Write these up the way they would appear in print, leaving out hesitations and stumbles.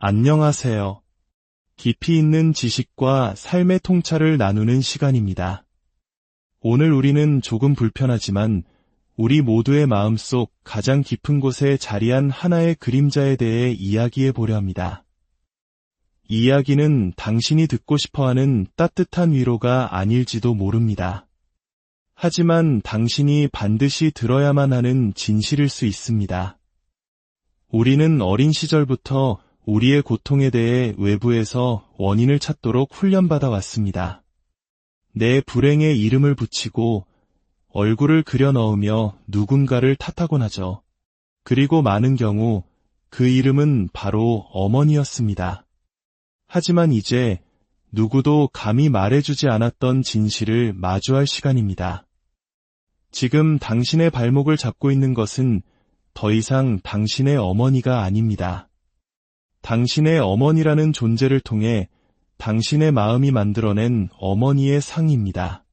안녕하세요. 깊이 있는 지식과 삶의 통찰을 나누는 시간입니다. 오늘 우리는 조금 불편하지만 우리 모두의 마음속 가장 깊은 곳에 자리한 하나의 그림자에 대해 이야기해 보려 합니다. 이 이야기는 당신이 듣고 싶어하는 따뜻한 위로가 아닐지도 모릅니다. 하지만 당신이 반드시 들어야만 하는 진실일 수 있습니다. 우리는 어린 시절부터 우리의 고통에 대해 외부에서 원인을 찾도록 훈련받아 왔습니다. 내 불행에 이름을 붙이고 얼굴을 그려 넣으며 누군가를 탓하곤 하죠. 그리고 많은 경우 그 이름은 바로 어머니였습니다. 하지만 이제 누구도 감히 말해주지 않았던 진실을 마주할 시간입니다. 지금 당신의 발목을 잡고 있는 것은 더 이상 당신의 어머니가 아닙니다. 당신의 어머니라는 존재를 통해 당신의 마음이 만들어낸 어머니의 상입니다.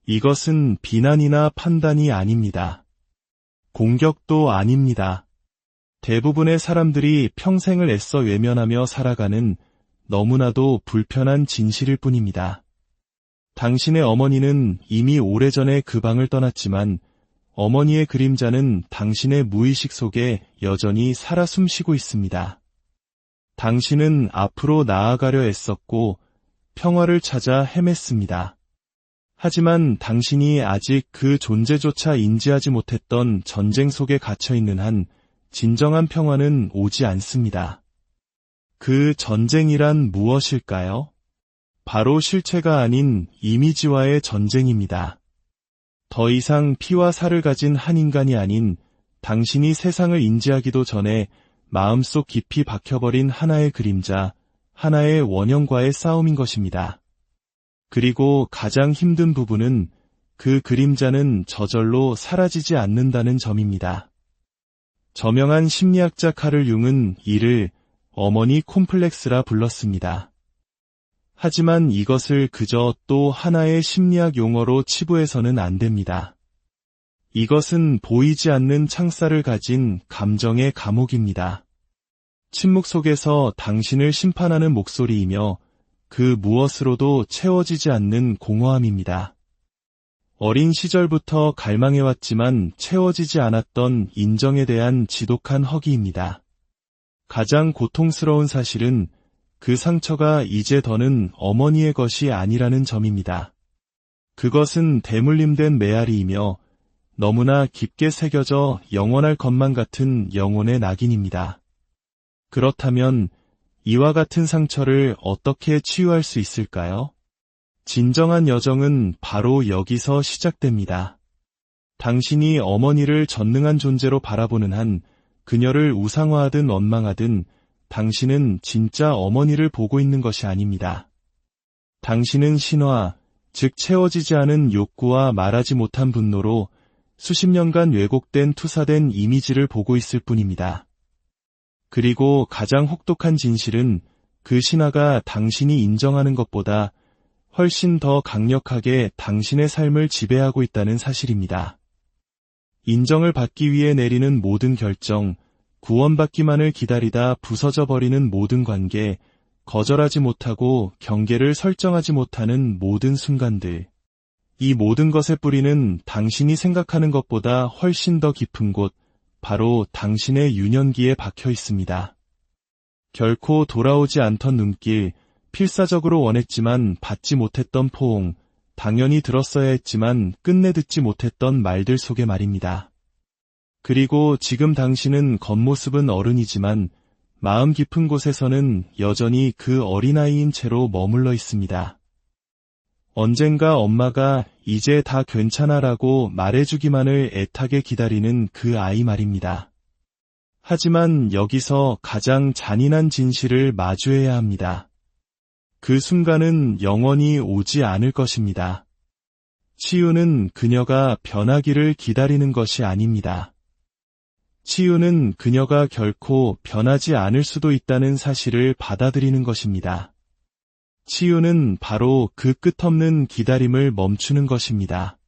이것은 비난이나 판단이 아닙니다. 공격도 아닙니다. 대부분의 사람들이 평생을 애써 외면하며 살아가는 너무나도 불편한 진실일 뿐입니다. 당신의 어머니는 이미 오래전에 그 방을 떠났지만 어머니의 그림자는 당신의 무의식 속에 여전히 살아 숨쉬고 있습니다. 당신은 앞으로 나아가려 애썼고 평화를 찾아 헤맸습니다. 하지만 당신이 아직 그 존재조차 인지하지 못했던 전쟁 속에 갇혀있는 한 진정한 평화는 오지 않습니다. 그 전쟁이란 무엇일까요? 바로 실체가 아닌 이미지와의 전쟁입니다. 더 이상 피와 살을 가진 한 인간이 아닌 당신이 세상을 인지하기도 전에 마음속 깊이 박혀버린 하나의 그림자, 하나의 원형과의 싸움인 것입니다. 그리고 가장 힘든 부분은 그 그림자는 저절로 사라지지 않는다는 점입니다. 저명한 심리학자 카를 융은 이를 어머니 콤플렉스라 불렀습니다. 하지만 이것을 그저 또 하나의 심리학 용어로 치부해서는 안 됩니다. 이것은 보이지 않는 창살을 가진 감정의 감옥입니다. 침묵 속에서 당신을 심판하는 목소리이며 그 무엇으로도 채워지지 않는 공허함입니다. 어린 시절부터 갈망해왔지만 채워지지 않았던 인정에 대한 지독한 허기입니다. 가장 고통스러운 사실은 그 상처가 이제 더는 어머니의 것이 아니라는 점입니다. 그것은 대물림된 메아리이며 너무나 깊게 새겨져 영원할 것만 같은 영혼의 낙인입니다. 그렇다면 이와 같은 상처를 어떻게 치유할 수 있을까요? 진정한 여정은 바로 여기서 시작됩니다. 당신이 어머니를 전능한 존재로 바라보는 한 그녀를 우상화하든 원망하든 당신은 진짜 어머니를 보고 있는 것이 아닙니다. 당신은 신화, 즉 채워지지 않은 욕구와 말하지 못한 분노로 수십 년간 왜곡된 투사된 이미지를 보고 있을 뿐입니다. 그리고 가장 혹독한 진실은 그 신화가 당신이 인정하는 것보다 훨씬 더 강력하게 당신의 삶을 지배하고 있다는 사실입니다. 인정을 받기 위해 내리는 모든 결정, 구원받기만을 기다리다 부서져 버리는 모든 관계, 거절하지 못하고 경계를 설정하지 못하는 모든 순간들, 이 모든 것의 뿌리는 당신이 생각하는 것보다 훨씬 더 깊은 곳, 바로 당신의 유년기에 박혀 있습니다. 결코 돌아오지 않던 눈길, 필사적으로 원했지만 받지 못했던 포옹, 당연히 들었어야 했지만 끝내 듣지 못했던 말들 속에 말입니다. 그리고 지금 당신은 겉모습은 어른이지만 마음 깊은 곳에서는 여전히 그 어린아이인 채로 머물러 있습니다. 언젠가 엄마가 이제 다 괜찮아라고 말해주기만을 애타게 기다리는 그 아이 말입니다. 하지만 여기서 가장 잔인한 진실을 마주해야 합니다. 그 순간은 영원히 오지 않을 것입니다. 치유는 그녀가 변하기를 기다리는 것이 아닙니다. 치유는 그녀가 결코 변하지 않을 수도 있다는 사실을 받아들이는 것입니다. 치유는 바로 그 끝없는 기다림을 멈추는 것입니다.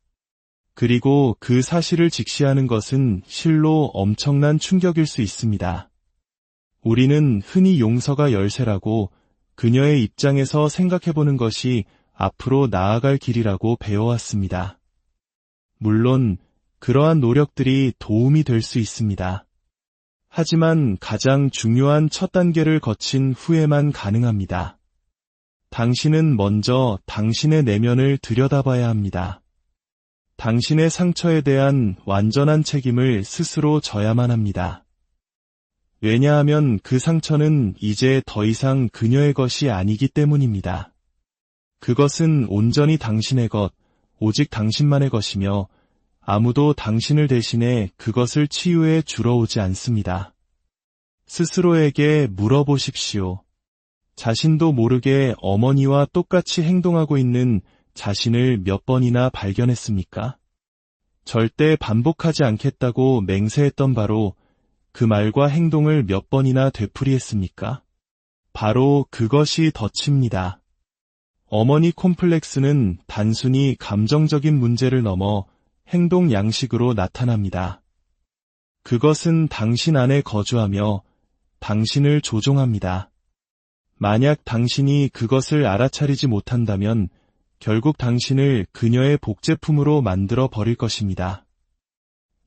그리고 그 사실을 직시하는 것은 실로 엄청난 충격일 수 있습니다. 우리는 흔히 용서가 열쇠라고 그녀의 입장에서 생각해보는 것이 앞으로 나아갈 길이라고 배워왔습니다. 물론 그러한 노력들이 도움이 될 수 있습니다. 하지만 가장 중요한 첫 단계를 거친 후에만 가능합니다. 당신은 먼저 당신의 내면을 들여다봐야 합니다. 당신의 상처에 대한 완전한 책임을 스스로 져야만 합니다. 왜냐하면 그 상처는 이제 더 이상 그녀의 것이 아니기 때문입니다. 그것은 온전히 당신의 것, 오직 당신만의 것이며 아무도 당신을 대신해 그것을 치유해 주러 오지 않습니다. 스스로에게 물어보십시오. 자신도 모르게 어머니와 똑같이 행동하고 있는 자신을 몇 번이나 발견했습니까? 절대 반복하지 않겠다고 맹세했던 바로 그 말과 행동을 몇 번이나 되풀이했습니까? 바로 그것이 덫입니다. 어머니 콤플렉스는 단순히 감정적인 문제를 넘어 행동 양식으로 나타납니다. 그것은 당신 안에 거주하며 당신을 조종합니다. 만약 당신이 그것을 알아차리지 못한다면 결국 당신을 그녀의 복제품으로 만들어 버릴 것입니다.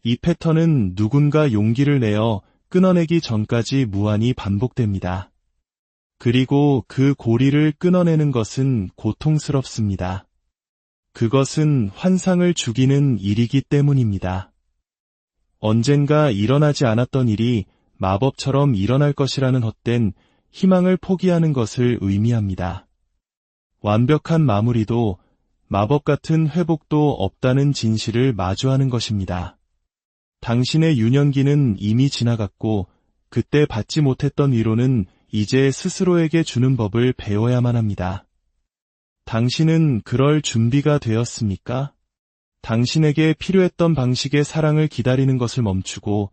이 패턴은 누군가 용기를 내어 끊어내기 전까지 무한히 반복됩니다. 그리고 그 고리를 끊어내는 것은 고통스럽습니다. 그것은 환상을 죽이는 일이기 때문입니다. 언젠가 일어나지 않았던 일이 마법처럼 일어날 것이라는 헛된 희망을 포기하는 것을 의미합니다. 완벽한 마무리도 마법 같은 회복도 없다는 진실을 마주하는 것입니다. 당신의 유년기는 이미 지나갔고 그때 받지 못했던 위로는 이제 스스로에게 주는 법을 배워야만 합니다. 당신은 그럴 준비가 되었습니까? 당신에게 필요했던 방식의 사랑을 기다리는 것을 멈추고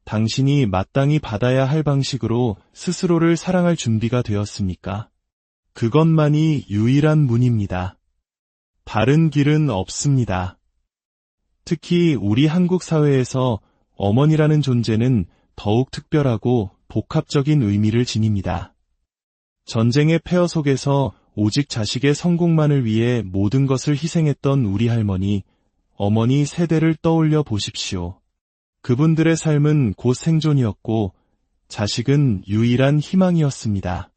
당신이 마땅히 받아야 할 방식으로 스스로를 사랑할 준비가 되었습니까? 그것만이 유일한 문입니다. 다른 길은 없습니다. 특히 우리 한국 사회에서 어머니라는 존재는 더욱 특별하고 복합적인 의미를 지닙니다. 전쟁의 폐허 속에서 오직 자식의 성공만을 위해 모든 것을 희생했던 우리 할머니, 어머니 세대를 떠올려 보십시오. 그분들의 삶은 곧 생존이었고 자식은 유일한 희망이었습니다.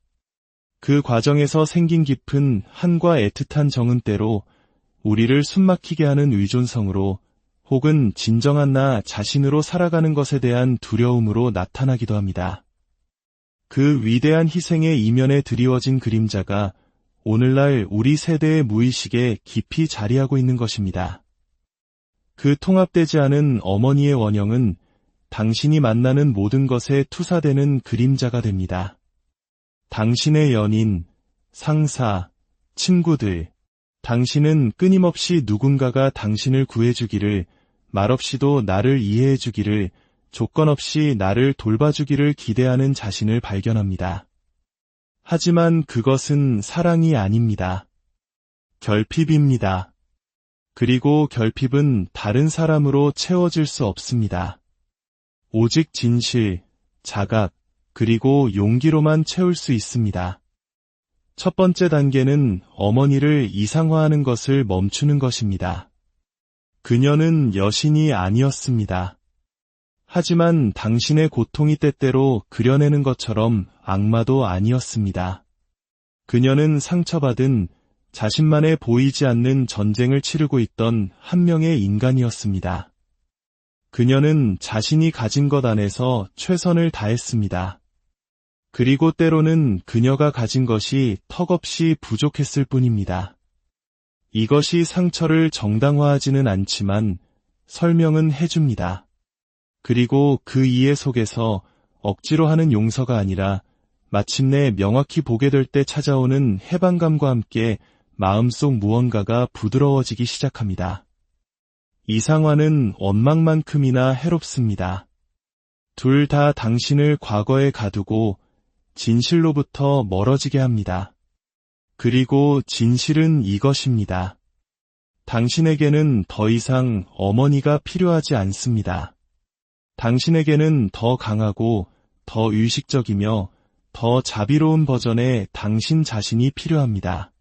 그 과정에서 생긴 깊은 한과 애틋한 정은 때로 우리를 숨막히게 하는 의존성으로 혹은 진정한 나 자신으로 살아가는 것에 대한 두려움으로 나타나기도 합니다. 그 위대한 희생의 이면에 드리워진 그림자가 오늘날 우리 세대의 무의식에 깊이 자리하고 있는 것입니다. 그 통합되지 않은 어머니의 원형은 당신이 만나는 모든 것에 투사되는 그림자가 됩니다. 당신의 연인, 상사, 친구들, 당신은 끊임없이 누군가가 당신을 구해주기를, 말없이도 나를 이해해주기를, 조건 없이 나를 돌봐주기를 기대하는 자신을 발견합니다. 하지만 그것은 사랑이 아닙니다. 결핍입니다. 그리고 결핍은 다른 사람으로 채워질 수 없습니다. 오직 진실, 자각, 그리고 용기로만 채울 수 있습니다. 첫 번째 단계는 어머니를 이상화하는 것을 멈추는 것입니다. 그녀는 여신이 아니었습니다. 하지만 당신의 고통이 때때로 그려내는 것처럼 악마도 아니었습니다. 그녀는 상처받은 자신만의 보이지 않는 전쟁을 치르고 있던 한 명의 인간이었습니다. 그녀는 자신이 가진 것 안에서 최선을 다했습니다. 그리고 때로는 그녀가 가진 것이 턱없이 부족했을 뿐입니다. 이것이 상처를 정당화하지는 않지만 설명은 해줍니다. 그리고 그 이해 속에서 억지로 하는 용서가 아니라 마침내 명확히 보게 될 때 찾아오는 해방감과 함께 마음속 무언가가 부드러워지기 시작합니다. 이상화는 원망만큼이나 해롭습니다. 둘 다 당신을 과거에 가두고 진실로부터 멀어지게 합니다. 그리고 진실은 이것입니다. 당신에게는 더 이상 어머니가 필요하지 않습니다. 당신에게는 더 강하고 더 의식적이며 더 자비로운 버전의 당신 자신이 필요합니다.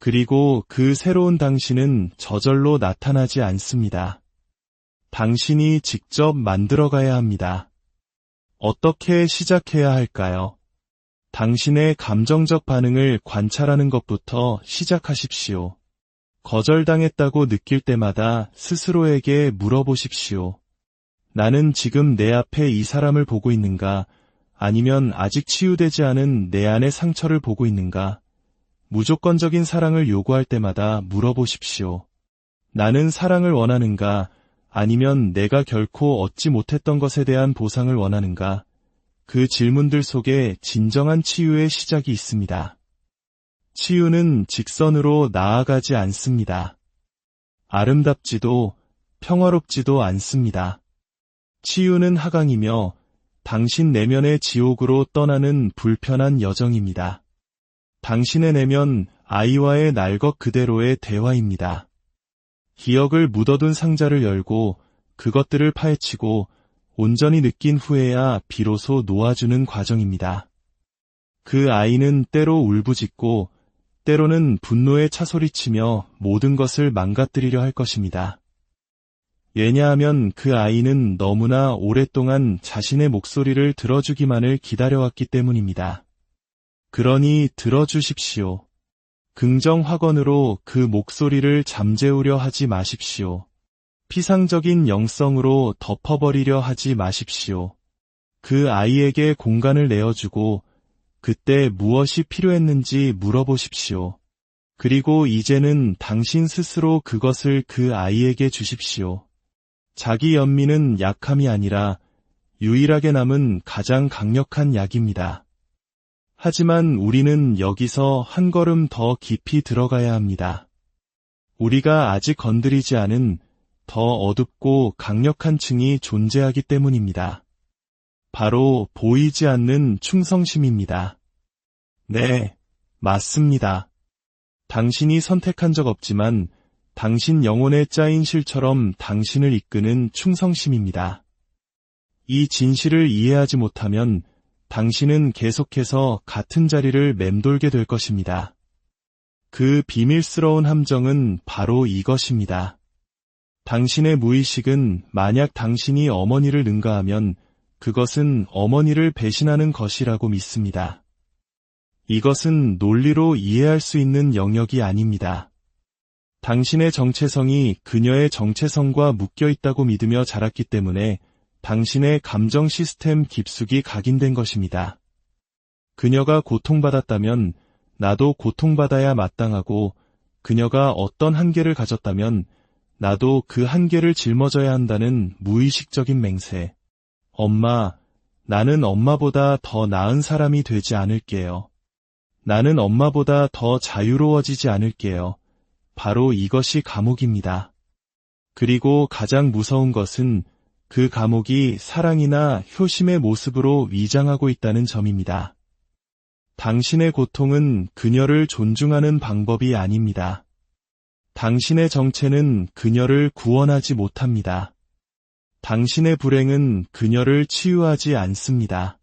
그리고 그 새로운 당신은 저절로 나타나지 않습니다. 당신이 직접 만들어가야 합니다. 어떻게 시작해야 할까요? 당신의 감정적 반응을 관찰하는 것부터 시작하십시오. 거절당했다고 느낄 때마다 스스로에게 물어보십시오. 나는 지금 내 앞에 이 사람을 보고 있는가? 아니면 아직 치유되지 않은 내 안의 상처를 보고 있는가? 무조건적인 사랑을 요구할 때마다 물어보십시오. 나는 사랑을 원하는가? 아니면 내가 결코 얻지 못했던 것에 대한 보상을 원하는가? 그 질문들 속에 진정한 치유의 시작이 있습니다. 치유는 직선으로 나아가지 않습니다. 아름답지도 평화롭지도 않습니다. 치유는 하강이며 당신 내면의 지옥으로 떠나는 불편한 여정입니다. 당신의 내면 아이와의 날 것 그대로의 대화입니다. 기억을 묻어둔 상자를 열고 그것들을 파헤치고 온전히 느낀 후에야 비로소 놓아주는 과정입니다. 그 아이는 때로 울부짖고 때로는 분노에 차소리치며 모든 것을 망가뜨리려 할 것입니다. 왜냐하면 그 아이는 너무나 오랫동안 자신의 목소리를 들어주기만을 기다려왔기 때문입니다. 그러니 들어주십시오. 긍정 확언으로 그 목소리를 잠재우려 하지 마십시오. 피상적인 영성으로 덮어버리려 하지 마십시오. 그 아이에게 공간을 내어주고 그때 무엇이 필요했는지 물어보십시오. 그리고 이제는 당신 스스로 그것을 그 아이에게 주십시오. 자기 연민은 약함이 아니라 유일하게 남은 가장 강력한 약입니다. 하지만 우리는 여기서 한 걸음 더 깊이 들어가야 합니다. 우리가 아직 건드리지 않은 더 어둡고 강력한 층이 존재하기 때문입니다. 바로 보이지 않는 충성심입니다. 네, 맞습니다. 당신이 선택한 적 없지만 당신 영혼에 짜인 실처럼 당신을 이끄는 충성심입니다. 이 진실을 이해하지 못하면 당신은 계속해서 같은 자리를 맴돌게 될 것입니다. 그 비밀스러운 함정은 바로 이것입니다. 당신의 무의식은 만약 당신이 어머니를 능가하면 그것은 어머니를 배신하는 것이라고 믿습니다. 이것은 논리로 이해할 수 있는 영역이 아닙니다. 당신의 정체성이 그녀의 정체성과 묶여 있다고 믿으며 자랐기 때문에 당신의 감정 시스템 깊숙이 각인된 것입니다. 그녀가 고통받았다면 나도 고통받아야 마땅하고 그녀가 어떤 한계를 가졌다면 나도 그 한계를 짊어져야 한다는 무의식적인 맹세. 엄마, 나는 엄마보다 더 나은 사람이 되지 않을게요. 나는 엄마보다 더 자유로워지지 않을게요. 바로 이것이 감옥입니다. 그리고 가장 무서운 것은 그 감옥이 사랑이나 효심의 모습으로 위장하고 있다는 점입니다. 당신의 고통은 그녀를 존중하는 방법이 아닙니다. 당신의 정체는 그녀를 구원하지 못합니다. 당신의 불행은 그녀를 치유하지 않습니다.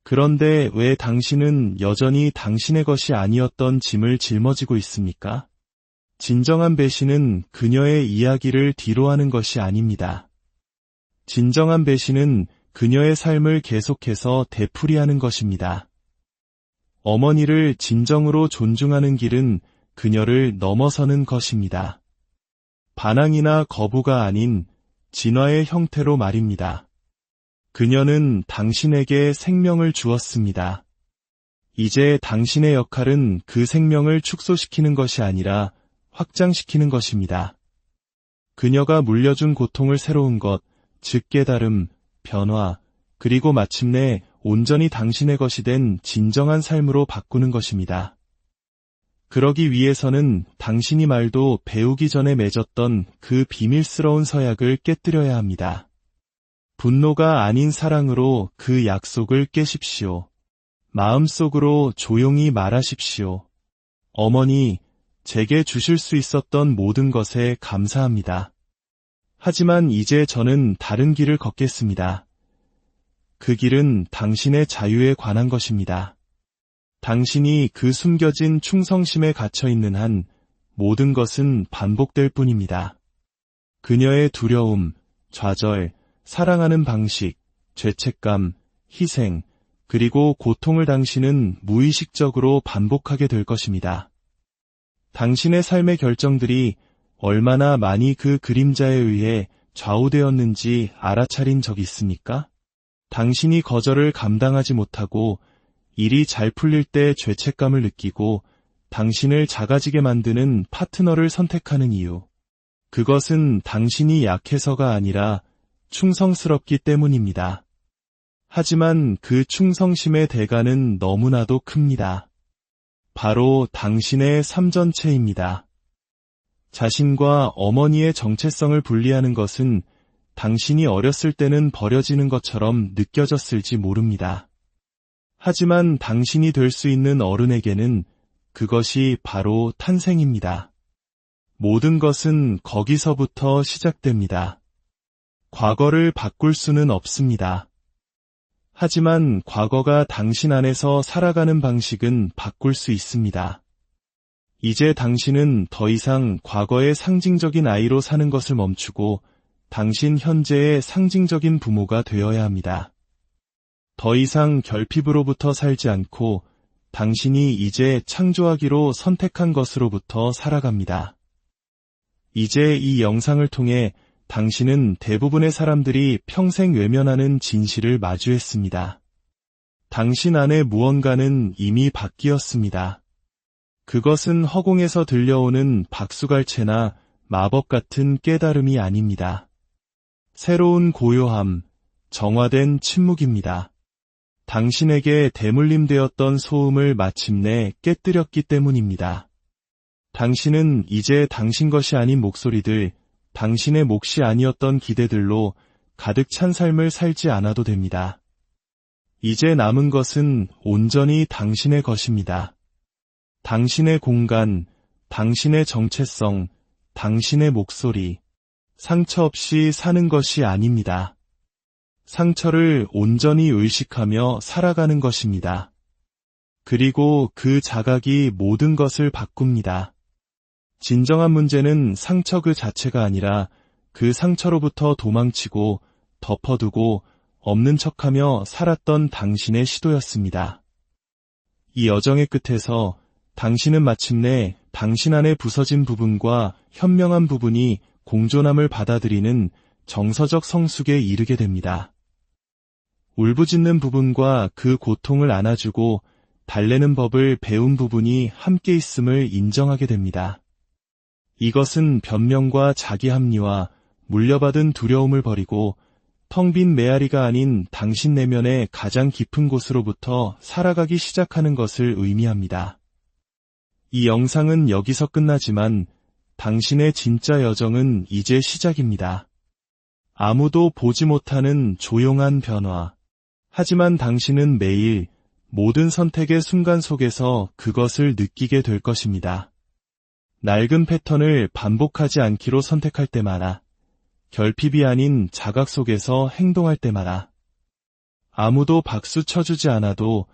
그런데 왜 당신은 여전히 당신의 것이 아니었던 짐을 짊어지고 있습니까? 진정한 배신은 그녀의 이야기를 뒤로하는 것이 아닙니다. 진정한 배신은 그녀의 삶을 계속해서 되풀이하는 것입니다. 어머니를 진정으로 존중하는 길은 그녀를 넘어서는 것입니다. 반항이나 거부가 아닌 진화의 형태로 말입니다. 그녀는 당신에게 생명을 주었습니다. 이제 당신의 역할은 그 생명을 축소시키는 것이 아니라 확장시키는 것입니다. 그녀가 물려준 고통을 새로운 것, 즉 깨달음, 변화, 그리고 마침내 온전히 당신의 것이 된 진정한 삶으로 바꾸는 것입니다. 그러기 위해서는 당신이 말도 배우기 전에 맺었던 그 비밀스러운 서약을 깨뜨려야 합니다. 분노가 아닌 사랑으로 그 약속을 깨십시오. 마음속으로 조용히 말하십시오. 어머니, 제게 주실 수 있었던 모든 것에 감사합니다. 하지만 이제 저는 다른 길을 걷겠습니다. 그 길은 당신의 자유에 관한 것입니다. 당신이 그 숨겨진 충성심에 갇혀 있는 한 모든 것은 반복될 뿐입니다. 그녀의 두려움, 좌절, 사랑하는 방식, 죄책감, 희생, 그리고 고통을 당신은 무의식적으로 반복하게 될 것입니다. 당신의 삶의 결정들이 얼마나 많이 그 그림자에 의해 좌우되었는지 알아차린 적 있습니까? 당신이 거절을 감당하지 못하고 일이 잘 풀릴 때 죄책감을 느끼고 당신을 작아지게 만드는 파트너를 선택하는 이유. 그것은 당신이 약해서가 아니라 충성스럽기 때문입니다. 하지만 그 충성심의 대가는 너무나도 큽니다. 바로 당신의 삶 전체입니다. 자신과 어머니의 정체성을 분리하는 것은 당신이 어렸을 때는 버려지는 것처럼 느껴졌을지 모릅니다. 하지만 당신이 될 수 있는 어른에게는 그것이 바로 탄생입니다. 모든 것은 거기서부터 시작됩니다. 과거를 바꿀 수는 없습니다. 하지만 과거가 당신 안에서 살아가는 방식은 바꿀 수 있습니다. 이제 당신은 더 이상 과거의 상징적인 아이로 사는 것을 멈추고 당신 현재의 상징적인 부모가 되어야 합니다. 더 이상 결핍으로부터 살지 않고 당신이 이제 창조하기로 선택한 것으로부터 살아갑니다. 이제 이 영상을 통해 당신은 대부분의 사람들이 평생 외면하는 진실을 마주했습니다. 당신 안의 무언가는 이미 바뀌었습니다. 그것은 허공에서 들려오는 박수갈채나 마법 같은 깨달음이 아닙니다. 새로운 고요함, 정화된 침묵입니다. 당신에게 대물림되었던 소음을 마침내 깨뜨렸기 때문입니다. 당신은 이제 당신 것이 아닌 목소리들, 당신의 몫이 아니었던 기대들로 가득 찬 삶을 살지 않아도 됩니다. 이제 남은 것은 온전히 당신의 것입니다. 당신의 공간, 당신의 정체성, 당신의 목소리, 상처 없이 사는 것이 아닙니다. 상처를 온전히 의식하며 살아가는 것입니다. 그리고 그 자각이 모든 것을 바꿉니다. 진정한 문제는 상처 그 자체가 아니라 그 상처로부터 도망치고 덮어두고 없는 척하며 살았던 당신의 시도였습니다. 이 여정의 끝에서 당신은 마침내 당신 안에 부서진 부분과 현명한 부분이 공존함을 받아들이는 정서적 성숙에 이르게 됩니다. 울부짖는 부분과 그 고통을 안아주고 달래는 법을 배운 부분이 함께 있음을 인정하게 됩니다. 이것은 변명과 자기 합리화, 물려받은 두려움을 버리고 텅 빈 메아리가 아닌 당신 내면의 가장 깊은 곳으로부터 살아가기 시작하는 것을 의미합니다. 이 영상은 여기서 끝나지만 당신의 진짜 여정은 이제 시작입니다. 아무도 보지 못하는 조용한 변화. 하지만 당신은 매일 모든 선택의 순간 속에서 그것을 느끼게 될 것입니다. 낡은 패턴을 반복하지 않기로 선택할 때마다, 결핍이 아닌 자각 속에서 행동할 때마다, 아무도 박수 쳐주지 않아도,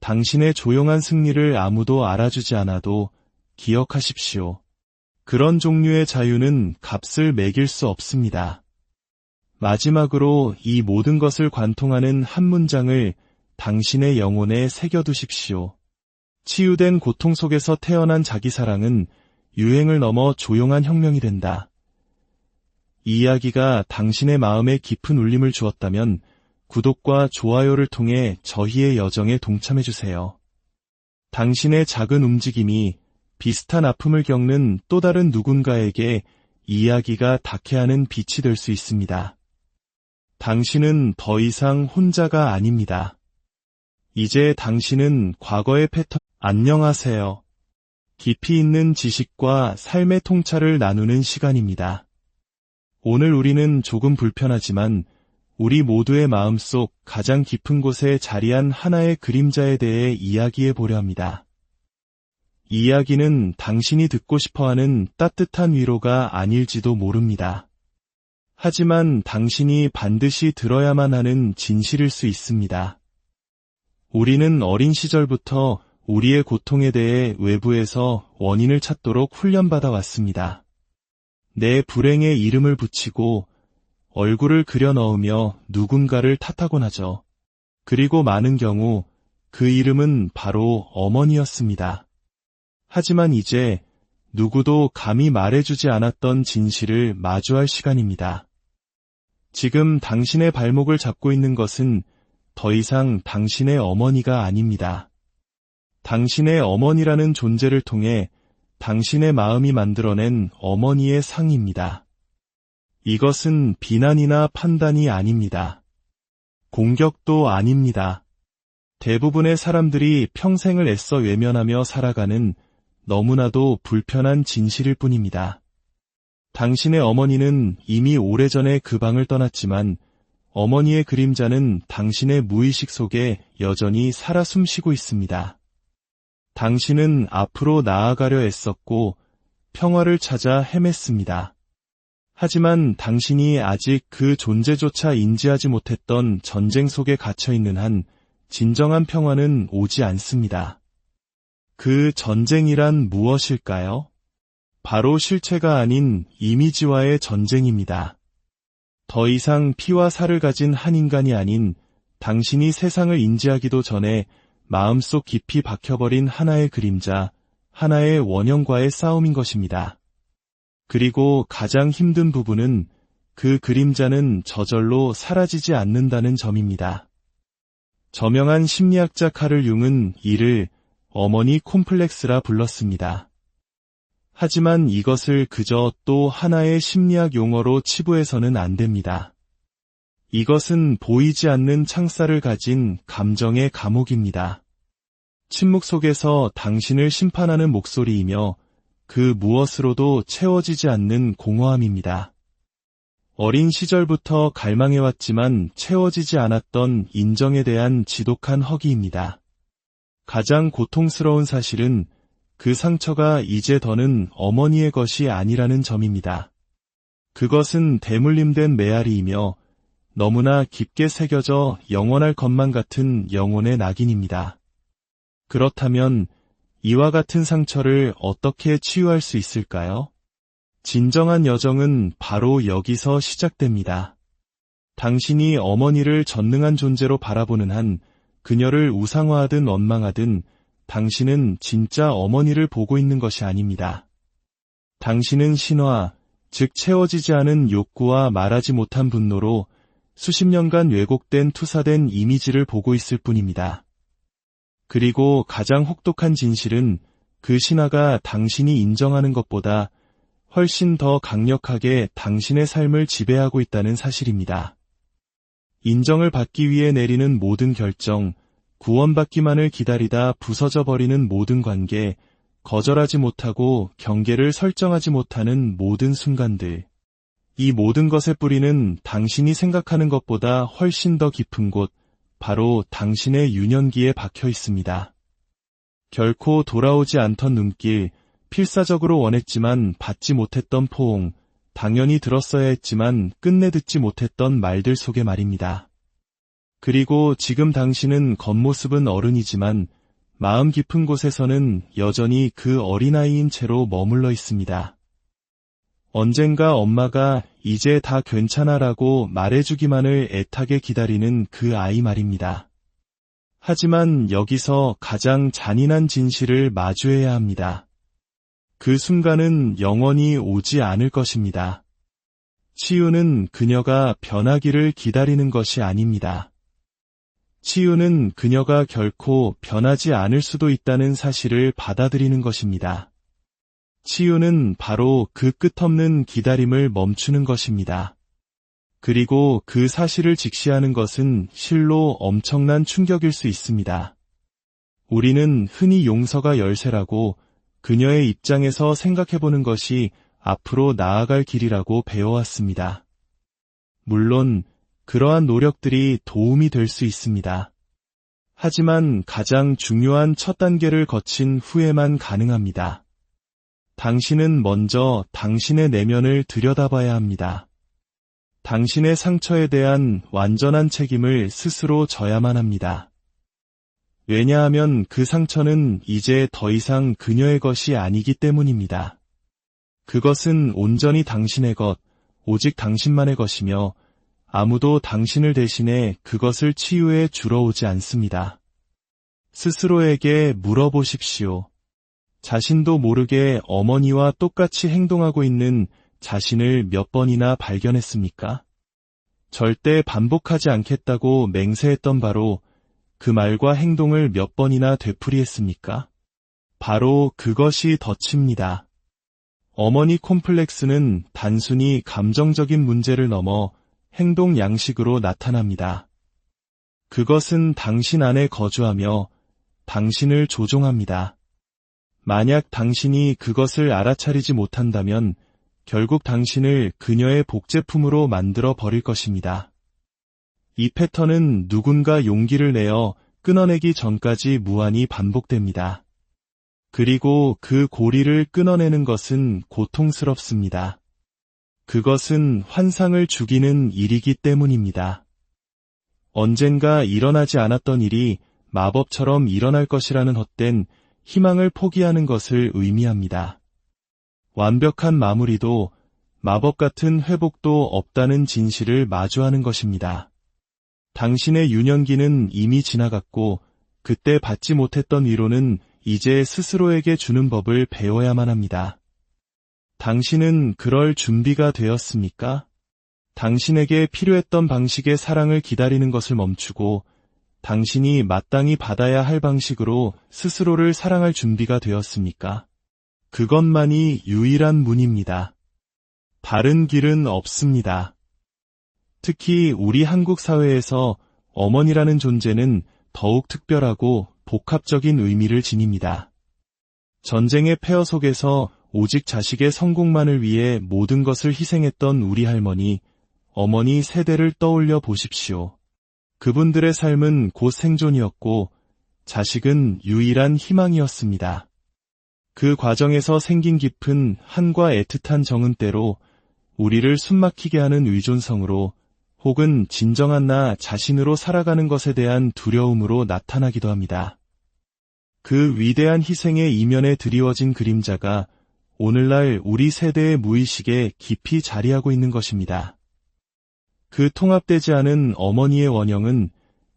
당신의 조용한 승리를 아무도 알아주지 않아도 기억하십시오. 그런 종류의 자유는 값을 매길 수 없습니다. 마지막으로 이 모든 것을 관통하는 한 문장을 당신의 영혼에 새겨두십시오. 치유된 고통 속에서 태어난 자기사랑은 유행을 넘어 조용한 혁명이 된다. 이 이야기가 당신의 마음에 깊은 울림을 주었다면 구독과 좋아요를 통해 저희의 여정에 동참해주세요. 당신의 작은 움직임이 비슷한 아픔을 겪는 또 다른 누군가에게 이야기가 닿게 하는 빛이 될 수 있습니다. 당신은 더 이상 혼자가 아닙니다. 이제 당신은 과거의 패턴. 안녕하세요. 깊이 있는 지식과 삶의 통찰을 나누는 시간입니다. 오늘 우리는 조금 불편하지만 우리 모두의 마음속 가장 깊은 곳에 자리한 하나의 그림자에 대해 이야기해 보려 합니다. 이 이야기는 당신이 듣고 싶어하는 따뜻한 위로가 아닐지도 모릅니다. 하지만 당신이 반드시 들어야만 하는 진실일 수 있습니다. 우리는 어린 시절부터 우리의 고통에 대해 외부에서 원인을 찾도록 훈련받아 왔습니다. 내 불행에 이름을 붙이고 얼굴을 그려 넣으며 누군가를 탓하곤 하죠. 그리고 많은 경우 그 이름은 바로 어머니였습니다. 하지만 이제 누구도 감히 말해주지 않았던 진실을 마주할 시간입니다. 지금 당신의 발목을 잡고 있는 것은 더 이상 당신의 어머니가 아닙니다. 당신의 어머니라는 존재를 통해 당신의 마음이 만들어낸 어머니의 상입니다. 이것은 비난이나 판단이 아닙니다. 공격도 아닙니다. 대부분의 사람들이 평생을 애써 외면하며 살아가는 너무나도 불편한 진실일 뿐입니다. 당신의 어머니는 이미 오래전에 그 방을 떠났지만 어머니의 그림자는 당신의 무의식 속에 여전히 살아 숨쉬고 있습니다. 당신은 앞으로 나아가려 애썼고 평화를 찾아 헤맸습니다. 하지만 당신이 아직 그 존재조차 인지하지 못했던 전쟁 속에 갇혀있는 한 진정한 평화는 오지 않습니다. 그 전쟁이란 무엇일까요? 바로 실체가 아닌 이미지와의 전쟁입니다. 더 이상 피와 살을 가진 한 인간이 아닌 당신이 세상을 인지하기도 전에 마음속 깊이 박혀버린 하나의 그림자, 하나의 원형과의 싸움인 것입니다. 그리고 가장 힘든 부분은 그 그림자는 저절로 사라지지 않는다는 점입니다. 저명한 심리학자 카를 융은 이를 어머니 콤플렉스라 불렀습니다. 하지만 이것을 그저 또 하나의 심리학 용어로 치부해서는 안 됩니다. 이것은 보이지 않는 창살을 가진 감정의 감옥입니다. 침묵 속에서 당신을 심판하는 목소리이며 그 무엇으로도 채워지지 않는 공허함입니다. 어린 시절부터 갈망해왔지만 채워지지 않았던 인정에 대한 지독한 허기입니다. 가장 고통스러운 사실은 그 상처가 이제 더는 어머니의 것이 아니라는 점입니다. 그것은 대물림된 메아리이며 너무나 깊게 새겨져 영원할 것만 같은 영혼의 낙인입니다. 그렇다면 이와 같은 상처를 어떻게 치유할 수 있을까요? 진정한 여정은 바로 여기서 시작됩니다. 당신이 어머니를 전능한 존재로 바라보는 한 그녀를 우상화하든 원망하든 당신은 진짜 어머니를 보고 있는 것이 아닙니다. 당신은 신화, 즉 채워지지 않은 욕구와 말하지 못한 분노로 수십 년간 왜곡된 투사된 이미지를 보고 있을 뿐입니다. 그리고 가장 혹독한 진실은 그 신화가 당신이 인정하는 것보다 훨씬 더 강력하게 당신의 삶을 지배하고 있다는 사실입니다. 인정을 받기 위해 내리는 모든 결정, 구원받기만을 기다리다 부서져 버리는 모든 관계, 거절하지 못하고 경계를 설정하지 못하는 모든 순간들. 이 모든 것의 뿌리는 당신이 생각하는 것보다 훨씬 더 깊은 곳, 바로 당신의 유년기에 박혀 있습니다. 결코 돌아오지 않던 눈길, 필사적으로 원했지만 받지 못했던 포옹, 당연히 들었어야 했지만 끝내 듣지 못했던 말들 속의 말입니다. 그리고 지금 당신은 겉모습은 어른이지만 마음 깊은 곳에서는 여전히 그 어린아이인 채로 머물러 있습니다. 언젠가 엄마가 이제 다 괜찮아라고 말해주기만을 애타게 기다리는 그 아이 말입니다. 하지만 여기서 가장 잔인한 진실을 마주해야 합니다. 그 순간은 영원히 오지 않을 것입니다. 치유는 그녀가 변하기를 기다리는 것이 아닙니다. 치유는 그녀가 결코 변하지 않을 수도 있다는 사실을 받아들이는 것입니다. 치유는 바로 그 끝없는 기다림을 멈추는 것입니다. 그리고 그 사실을 직시하는 것은 실로 엄청난 충격일 수 있습니다. 우리는 흔히 용서가 열쇠라고 그녀의 입장에서 생각해보는 것이 앞으로 나아갈 길이라고 배워왔습니다. 물론 그러한 노력들이 도움이 될 수 있습니다. 하지만 가장 중요한 첫 단계를 거친 후에만 가능합니다. 당신은 먼저 당신의 내면을 들여다봐야 합니다. 당신의 상처에 대한 완전한 책임을 스스로 져야만 합니다. 왜냐하면 그 상처는 이제 더 이상 그녀의 것이 아니기 때문입니다. 그것은 온전히 당신의 것, 오직 당신만의 것이며 아무도 당신을 대신해 그것을 치유해 주러 오지 않습니다. 스스로에게 물어보십시오. 자신도 모르게 어머니와 똑같이 행동하고 있는 자신을 몇 번이나 발견했습니까? 절대 반복하지 않겠다고 맹세했던 바로 그 말과 행동을 몇 번이나 되풀이했습니까? 바로 그것이 덫입니다. 어머니 콤플렉스는 단순히 감정적인 문제를 넘어 행동 양식으로 나타납니다. 그것은 당신 안에 거주하며 당신을 조종합니다. 만약 당신이 그것을 알아차리지 못한다면 결국 당신을 그녀의 복제품으로 만들어 버릴 것입니다. 이 패턴은 누군가 용기를 내어 끊어내기 전까지 무한히 반복됩니다. 그리고 그 고리를 끊어내는 것은 고통스럽습니다. 그것은 환상을 죽이는 일이기 때문입니다. 언젠가 일어나지 않았던 일이 마법처럼 일어날 것이라는 헛된 희망을 포기하는 것을 의미합니다. 완벽한 마무리도 마법 같은 회복도 없다는 진실을 마주하는 것입니다. 당신의 유년기는 이미 지나갔고 그때 받지 못했던 위로는 이제 스스로에게 주는 법을 배워야만 합니다. 당신은 그럴 준비가 되었습니까? 당신에게 필요했던 방식의 사랑을 기다리는 것을 멈추고 당신이 마땅히 받아야 할 방식으로 스스로를 사랑할 준비가 되었습니까? 그것만이 유일한 문입니다. 다른 길은 없습니다. 특히 우리 한국 사회에서 어머니라는 존재는 더욱 특별하고 복합적인 의미를 지닙니다. 전쟁의 폐허 속에서 오직 자식의 성공만을 위해 모든 것을 희생했던 우리 할머니, 어머니 세대를 떠올려 보십시오. 그분들의 삶은 곧 생존이었고 자식은 유일한 희망이었습니다. 그 과정에서 생긴 깊은 한과 애틋한 정은 때로 우리를 숨막히게 하는 의존성으로 혹은 진정한 나 자신으로 살아가는 것에 대한 두려움으로 나타나기도 합니다. 그 위대한 희생의 이면에 드리워진 그림자가 오늘날 우리 세대의 무의식에 깊이 자리하고 있는 것입니다. 그 통합되지 않은 어머니의 원형은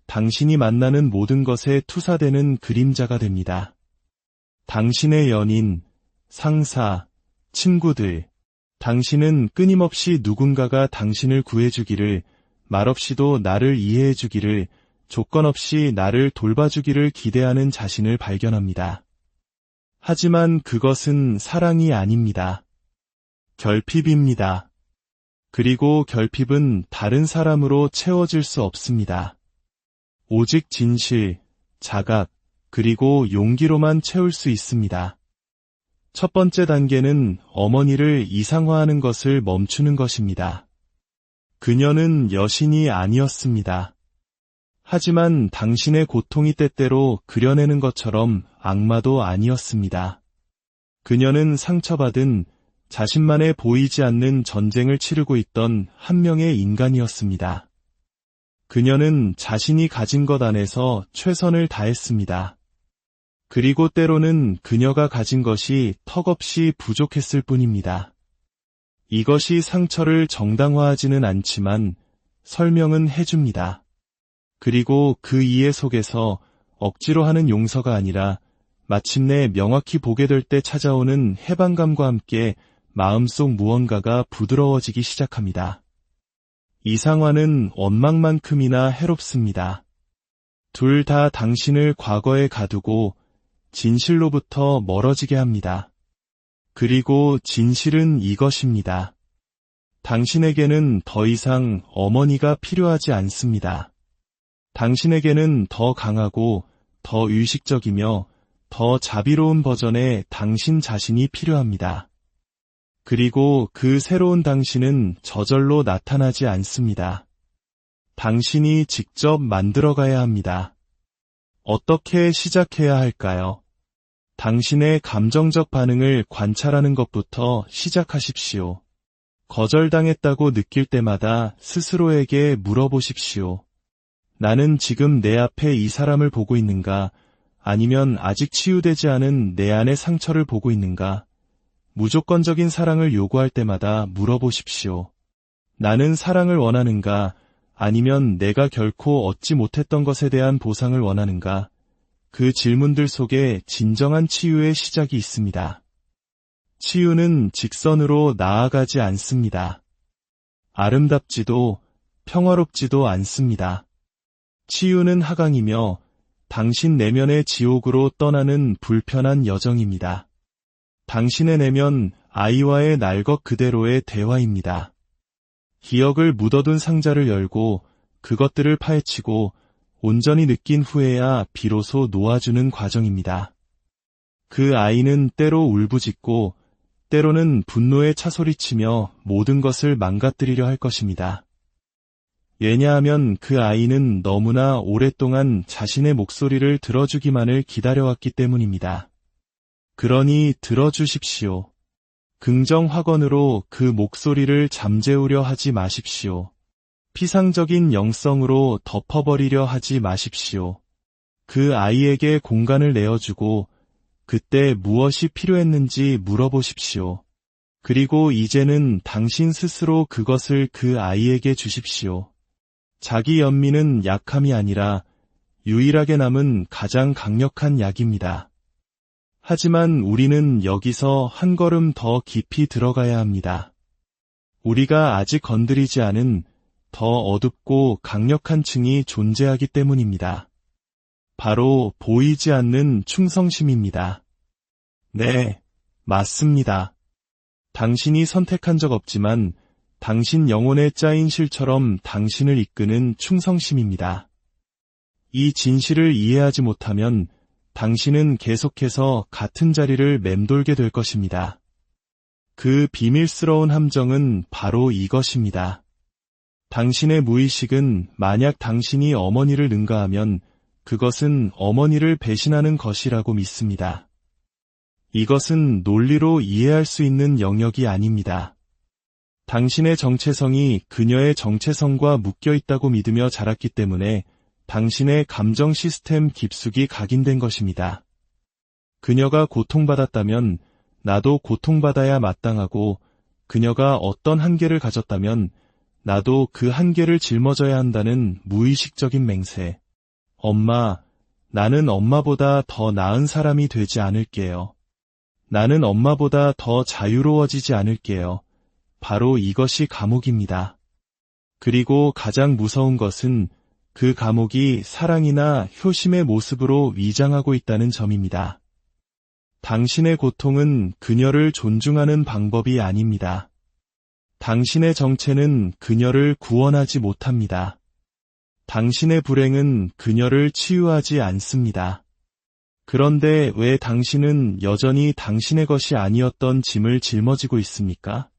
당신이 만나는 모든 것에 투사되는 그림자가 됩니다. 당신의 연인, 상사, 친구들, 당신은 끊임없이 누군가가 당신을 구해주기를, 말없이도 나를 이해해주기를, 조건 없이 나를 돌봐주기를 기대하는 자신을 발견합니다. 하지만 그것은 사랑이 아닙니다. 결핍입니다. 그리고 결핍은 다른 사람으로 채워질 수 없습니다. 오직 진실, 자각, 그리고 용기로만 채울 수 있습니다. 첫 번째 단계는 어머니를 이상화하는 것을 멈추는 것입니다. 그녀는 여신이 아니었습니다. 하지만 당신의 고통이 때때로 그려내는 것처럼 악마도 아니었습니다. 그녀는 상처받은 자신만의 보이지 않는 전쟁을 치르고 있던 한 명의 인간이었습니다. 그녀는 자신이 가진 것 안에서 최선을 다했습니다. 그리고 때로는 그녀가 가진 것이 턱없이 부족했을 뿐입니다. 이것이 상처를 정당화하지는 않지만 설명은 해줍니다. 그리고 그 이해 속에서 억지로 하는 용서가 아니라 마침내 명확히 보게 될 때 찾아오는 해방감과 함께 마음속 무언가가 부드러워지기 시작합니다. 이상화는 원망만큼이나 해롭습니다. 둘 다 당신을 과거에 가두고 진실로부터 멀어지게 합니다. 그리고 진실은 이것입니다. 당신에게는 더 이상 어머니가 필요하지 않습니다. 당신에게는 더 강하고 더 의식적이며 더 자비로운 버전의 당신 자신이 필요합니다. 그리고 그 새로운 당신은 저절로 나타나지 않습니다. 당신이 직접 만들어가야 합니다. 어떻게 시작해야 할까요? 당신의 감정적 반응을 관찰하는 것부터 시작하십시오. 거절당했다고 느낄 때마다 스스로에게 물어보십시오. 나는 지금 내 앞에 이 사람을 보고 있는가? 아니면 아직 치유되지 않은 내 안의 상처를 보고 있는가? 무조건적인 사랑을 요구할 때마다 물어보십시오. 나는 사랑을 원하는가? 아니면 내가 결코 얻지 못했던 것에 대한 보상을 원하는가? 그 질문들 속에 진정한 치유의 시작이 있습니다. 치유는 직선으로 나아가지 않습니다. 아름답지도 평화롭지도 않습니다. 치유는 하강이며 당신 내면의 지옥으로 떠나는 불편한 여정입니다. 당신의 내면 아이와의 날 것 그대로의 대화입니다. 기억을 묻어둔 상자를 열고 그것들을 파헤치고 온전히 느낀 후에야 비로소 놓아주는 과정입니다. 그 아이는 때로 울부짖고 때로는 분노에 차소리치며 모든 것을 망가뜨리려 할 것입니다. 왜냐하면 그 아이는 너무나 오랫동안 자신의 목소리를 들어주기만을 기다려왔기 때문입니다. 그러니 들어주십시오. 긍정 확언으로 그 목소리를 잠재우려 하지 마십시오. 피상적인 영성으로 덮어버리려 하지 마십시오. 그 아이에게 공간을 내어주고 그때 무엇이 필요했는지 물어보십시오. 그리고 이제는 당신 스스로 그것을 그 아이에게 주십시오. 자기 연민은 약함이 아니라 유일하게 남은 가장 강력한 약입니다. 하지만 우리는 여기서 한 걸음 더 깊이 들어가야 합니다. 우리가 아직 건드리지 않은 더 어둡고 강력한 층이 존재하기 때문입니다. 바로 보이지 않는 충성심입니다. 네, 맞습니다. 당신이 선택한 적 없지만 당신 영혼에 짜인 실처럼 당신을 이끄는 충성심입니다. 이 진실을 이해하지 못하면 당신은 계속해서 같은 자리를 맴돌게 될 것입니다. 그 비밀스러운 함정은 바로 이것입니다. 당신의 무의식은 만약 당신이 어머니를 능가하면 그것은 어머니를 배신하는 것이라고 믿습니다. 이것은 논리로 이해할 수 있는 영역이 아닙니다. 당신의 정체성이 그녀의 정체성과 묶여 있다고 믿으며 자랐기 때문에 당신의 감정 시스템 깊숙이 각인된 것입니다. 그녀가 고통받았다면 나도 고통받아야 마땅하고 그녀가 어떤 한계를 가졌다면 나도 그 한계를 짊어져야 한다는 무의식적인 맹세. 엄마, 나는 엄마보다 더 나은 사람이 되지 않을게요. 나는 엄마보다 더 자유로워지지 않을게요. 바로 이것이 감옥입니다. 그리고 가장 무서운 것은 그 감옥이 사랑이나 효심의 모습으로 위장하고 있다는 점입니다. 당신의 고통은 그녀를 존중하는 방법이 아닙니다. 당신의 정체는 그녀를 구원하지 못합니다. 당신의 불행은 그녀를 치유하지 않습니다. 그런데 왜 당신은 여전히 당신의 것이 아니었던 짐을 짊어지고 있습니까?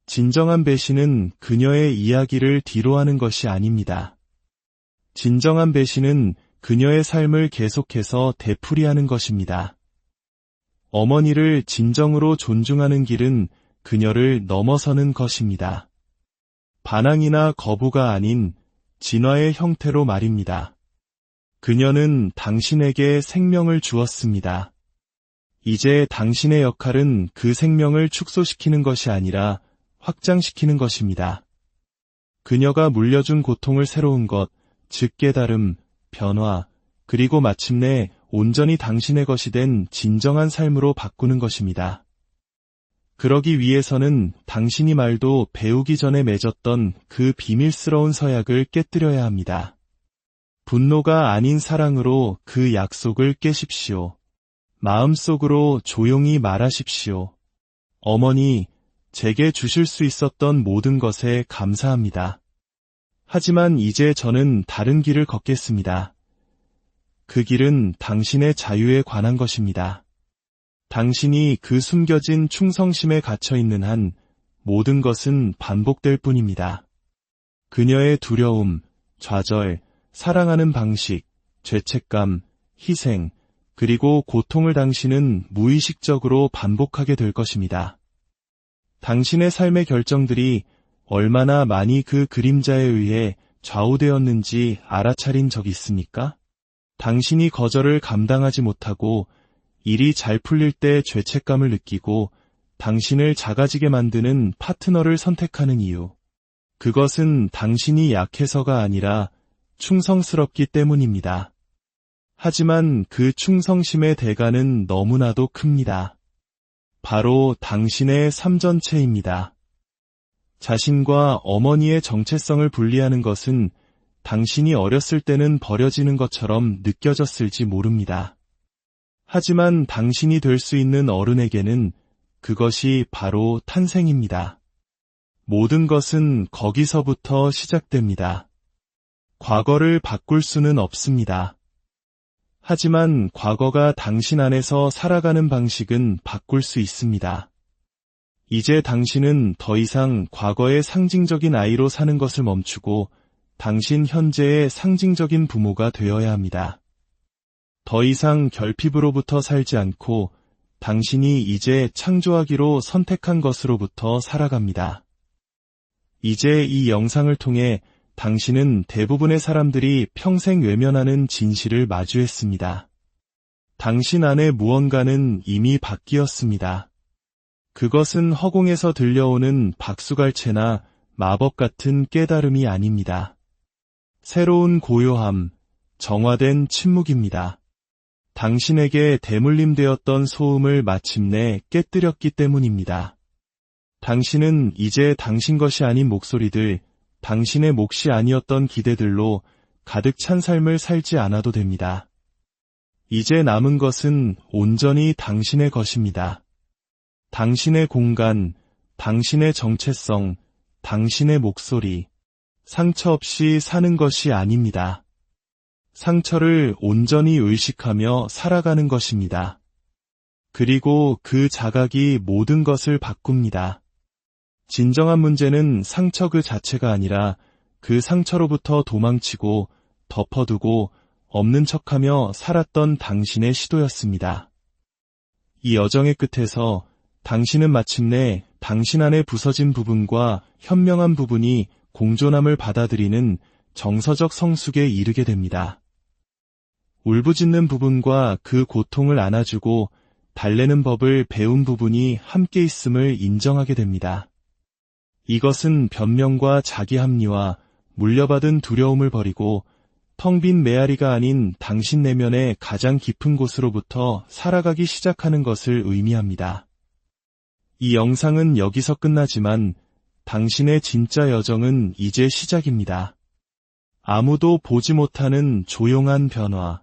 진정한 배신은 그녀의 이야기를 뒤로하는 것이 아닙니다. 진정한 배신은 그녀의 삶을 계속해서 되풀이하는 것입니다. 어머니를 진정으로 존중하는 길은 그녀를 넘어서는 것입니다. 반항이나 거부가 아닌 진화의 형태로 말입니다. 그녀는 당신에게 생명을 주었습니다. 이제 당신의 역할은 그 생명을 축소시키는 것이 아니라 확장시키는 것입니다. 그녀가 물려준 고통을 새로운 것, 즉 깨달음, 변화, 그리고 마침내 온전히 당신의 것이 된 진정한 삶으로 바꾸는 것입니다. 그러기 위해서는 당신이 말도 배우기 전에 맺었던 그 비밀스러운 서약을 깨뜨려야 합니다. 분노가 아닌 사랑으로 그 약속을 깨십시오. 마음속으로 조용히 말하십시오. 어머니, 제게 주실 수 있었던 모든 것에 감사합니다. 하지만 이제 저는 다른 길을 걷겠습니다. 그 길은 당신의 자유에 관한 것입니다. 당신이 그 숨겨진 충성심에 갇혀 있는 한 모든 것은 반복될 뿐입니다. 그녀의 두려움, 좌절, 사랑하는 방식, 죄책감, 희생, 그리고 고통을 당신은 무의식적으로 반복하게 될 것입니다. 당신의 삶의 결정들이 얼마나 많이 그 그림자에 의해 좌우되었는지 알아차린 적 있습니까? 당신이 거절을 감당하지 못하고 일이 잘 풀릴 때 죄책감을 느끼고 당신을 작아지게 만드는 파트너를 선택하는 이유. 그것은 당신이 약해서가 아니라 충성스럽기 때문입니다. 하지만 그 충성심의 대가는 너무나도 큽니다. 바로 당신의 삶 전체입니다. 자신과 어머니의 정체성을 분리하는 것은 당신이 어렸을 때는 버려지는 것처럼 느껴졌을지 모릅니다. 하지만 당신이 될 수 있는 어른에게는 그것이 바로 탄생입니다. 모든 것은 거기서부터 시작됩니다. 과거를 바꿀 수는 없습니다. 하지만 과거가 당신 안에서 살아가는 방식은 바꿀 수 있습니다. 이제 당신은 더 이상 과거의 상징적인 아이로 사는 것을 멈추고 당신 현재의 상징적인 부모가 되어야 합니다. 더 이상 결핍으로부터 살지 않고 당신이 이제 창조하기로 선택한 것으로부터 살아갑니다. 이제 이 영상을 통해 당신은 대부분의 사람들이 평생 외면하는 진실을 마주했습니다. 당신 안의 무언가는 이미 바뀌었습니다. 그것은 허공에서 들려오는 박수갈채나 마법 같은 깨달음이 아닙니다. 새로운 고요함, 정화된 침묵입니다. 당신에게 대물림되었던 소음을 마침내 깨뜨렸기 때문입니다. 당신은 이제 당신 것이 아닌 목소리들, 당신의 몫이 아니었던 기대들로 가득 찬 삶을 살지 않아도 됩니다. 이제 남은 것은 온전히 당신의 것입니다. 당신의 공간, 당신의 정체성, 당신의 목소리, 상처 없이 사는 것이 아닙니다. 상처를 온전히 의식하며 살아가는 것입니다. 그리고 그 자각이 모든 것을 바꿉니다. 진정한 문제는 상처 그 자체가 아니라 그 상처로부터 도망치고 덮어두고 없는 척하며 살았던 당신의 시도였습니다. 이 여정의 끝에서 당신은 마침내 당신 안에 부서진 부분과 현명한 부분이 공존함을 받아들이는 정서적 성숙에 이르게 됩니다. 울부짖는 부분과 그 고통을 안아주고 달래는 법을 배운 부분이 함께 있음을 인정하게 됩니다. 이것은 변명과 자기 합리화, 물려받은 두려움을 버리고 텅 빈 메아리가 아닌 당신 내면의 가장 깊은 곳으로부터 살아가기 시작하는 것을 의미합니다. 이 영상은 여기서 끝나지만 당신의 진짜 여정은 이제 시작입니다. 아무도 보지 못하는 조용한 변화.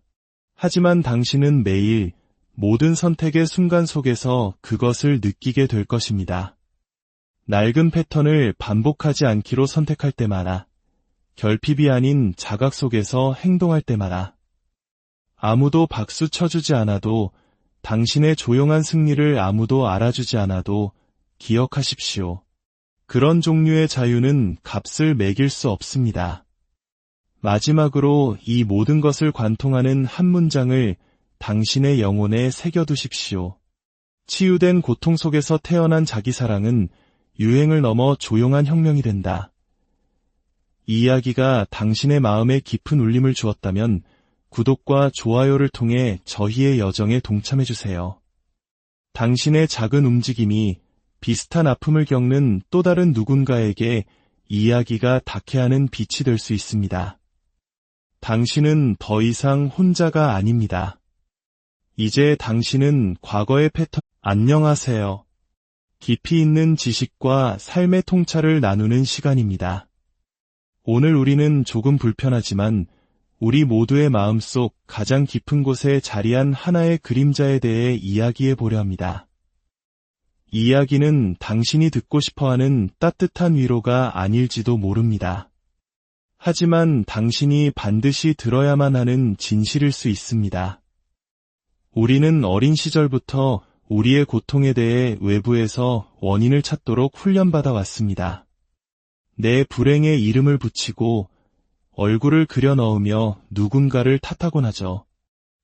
하지만 당신은 매일 모든 선택의 순간 속에서 그것을 느끼게 될 것입니다. 낡은 패턴을 반복하지 않기로 선택할 때마다, 결핍이 아닌 자각 속에서 행동할 때마다, 아무도 박수 쳐주지 않아도, 당신의 조용한 승리를 아무도 알아주지 않아도 기억하십시오. 그런 종류의 자유는 값을 매길 수 없습니다. 마지막으로 이 모든 것을 관통하는 한 문장을 당신의 영혼에 새겨두십시오. 치유된 고통 속에서 태어난 자기사랑은 유행을 넘어 조용한 혁명이 된다. 이 이야기가 당신의 마음에 깊은 울림을 주었다면 구독과 좋아요를 통해 저희의 여정에 동참해주세요. 당신의 작은 움직임이 비슷한 아픔을 겪는 또 다른 누군가에게 이야기가 닿게 하는 빛이 될 수 있습니다. 당신은 더 이상 혼자가 아닙니다. 이제 당신은 과거의 패턴, 안녕하세요. 깊이 있는 지식과 삶의 통찰을 나누는 시간입니다. 오늘 우리는 조금 불편하지만 우리 모두의 마음속 가장 깊은 곳에 자리한 하나의 그림자에 대해 이야기해 보려 합니다. 이 이야기는 당신이 듣고 싶어하는 따뜻한 위로가 아닐지도 모릅니다. 하지만 당신이 반드시 들어야만 하는 진실일 수 있습니다. 우리는 어린 시절부터 우리의 고통에 대해 외부에서 원인을 찾도록 훈련받아 왔습니다. 내 불행에 이름을 붙이고 얼굴을 그려 넣으며 누군가를 탓하곤 하죠.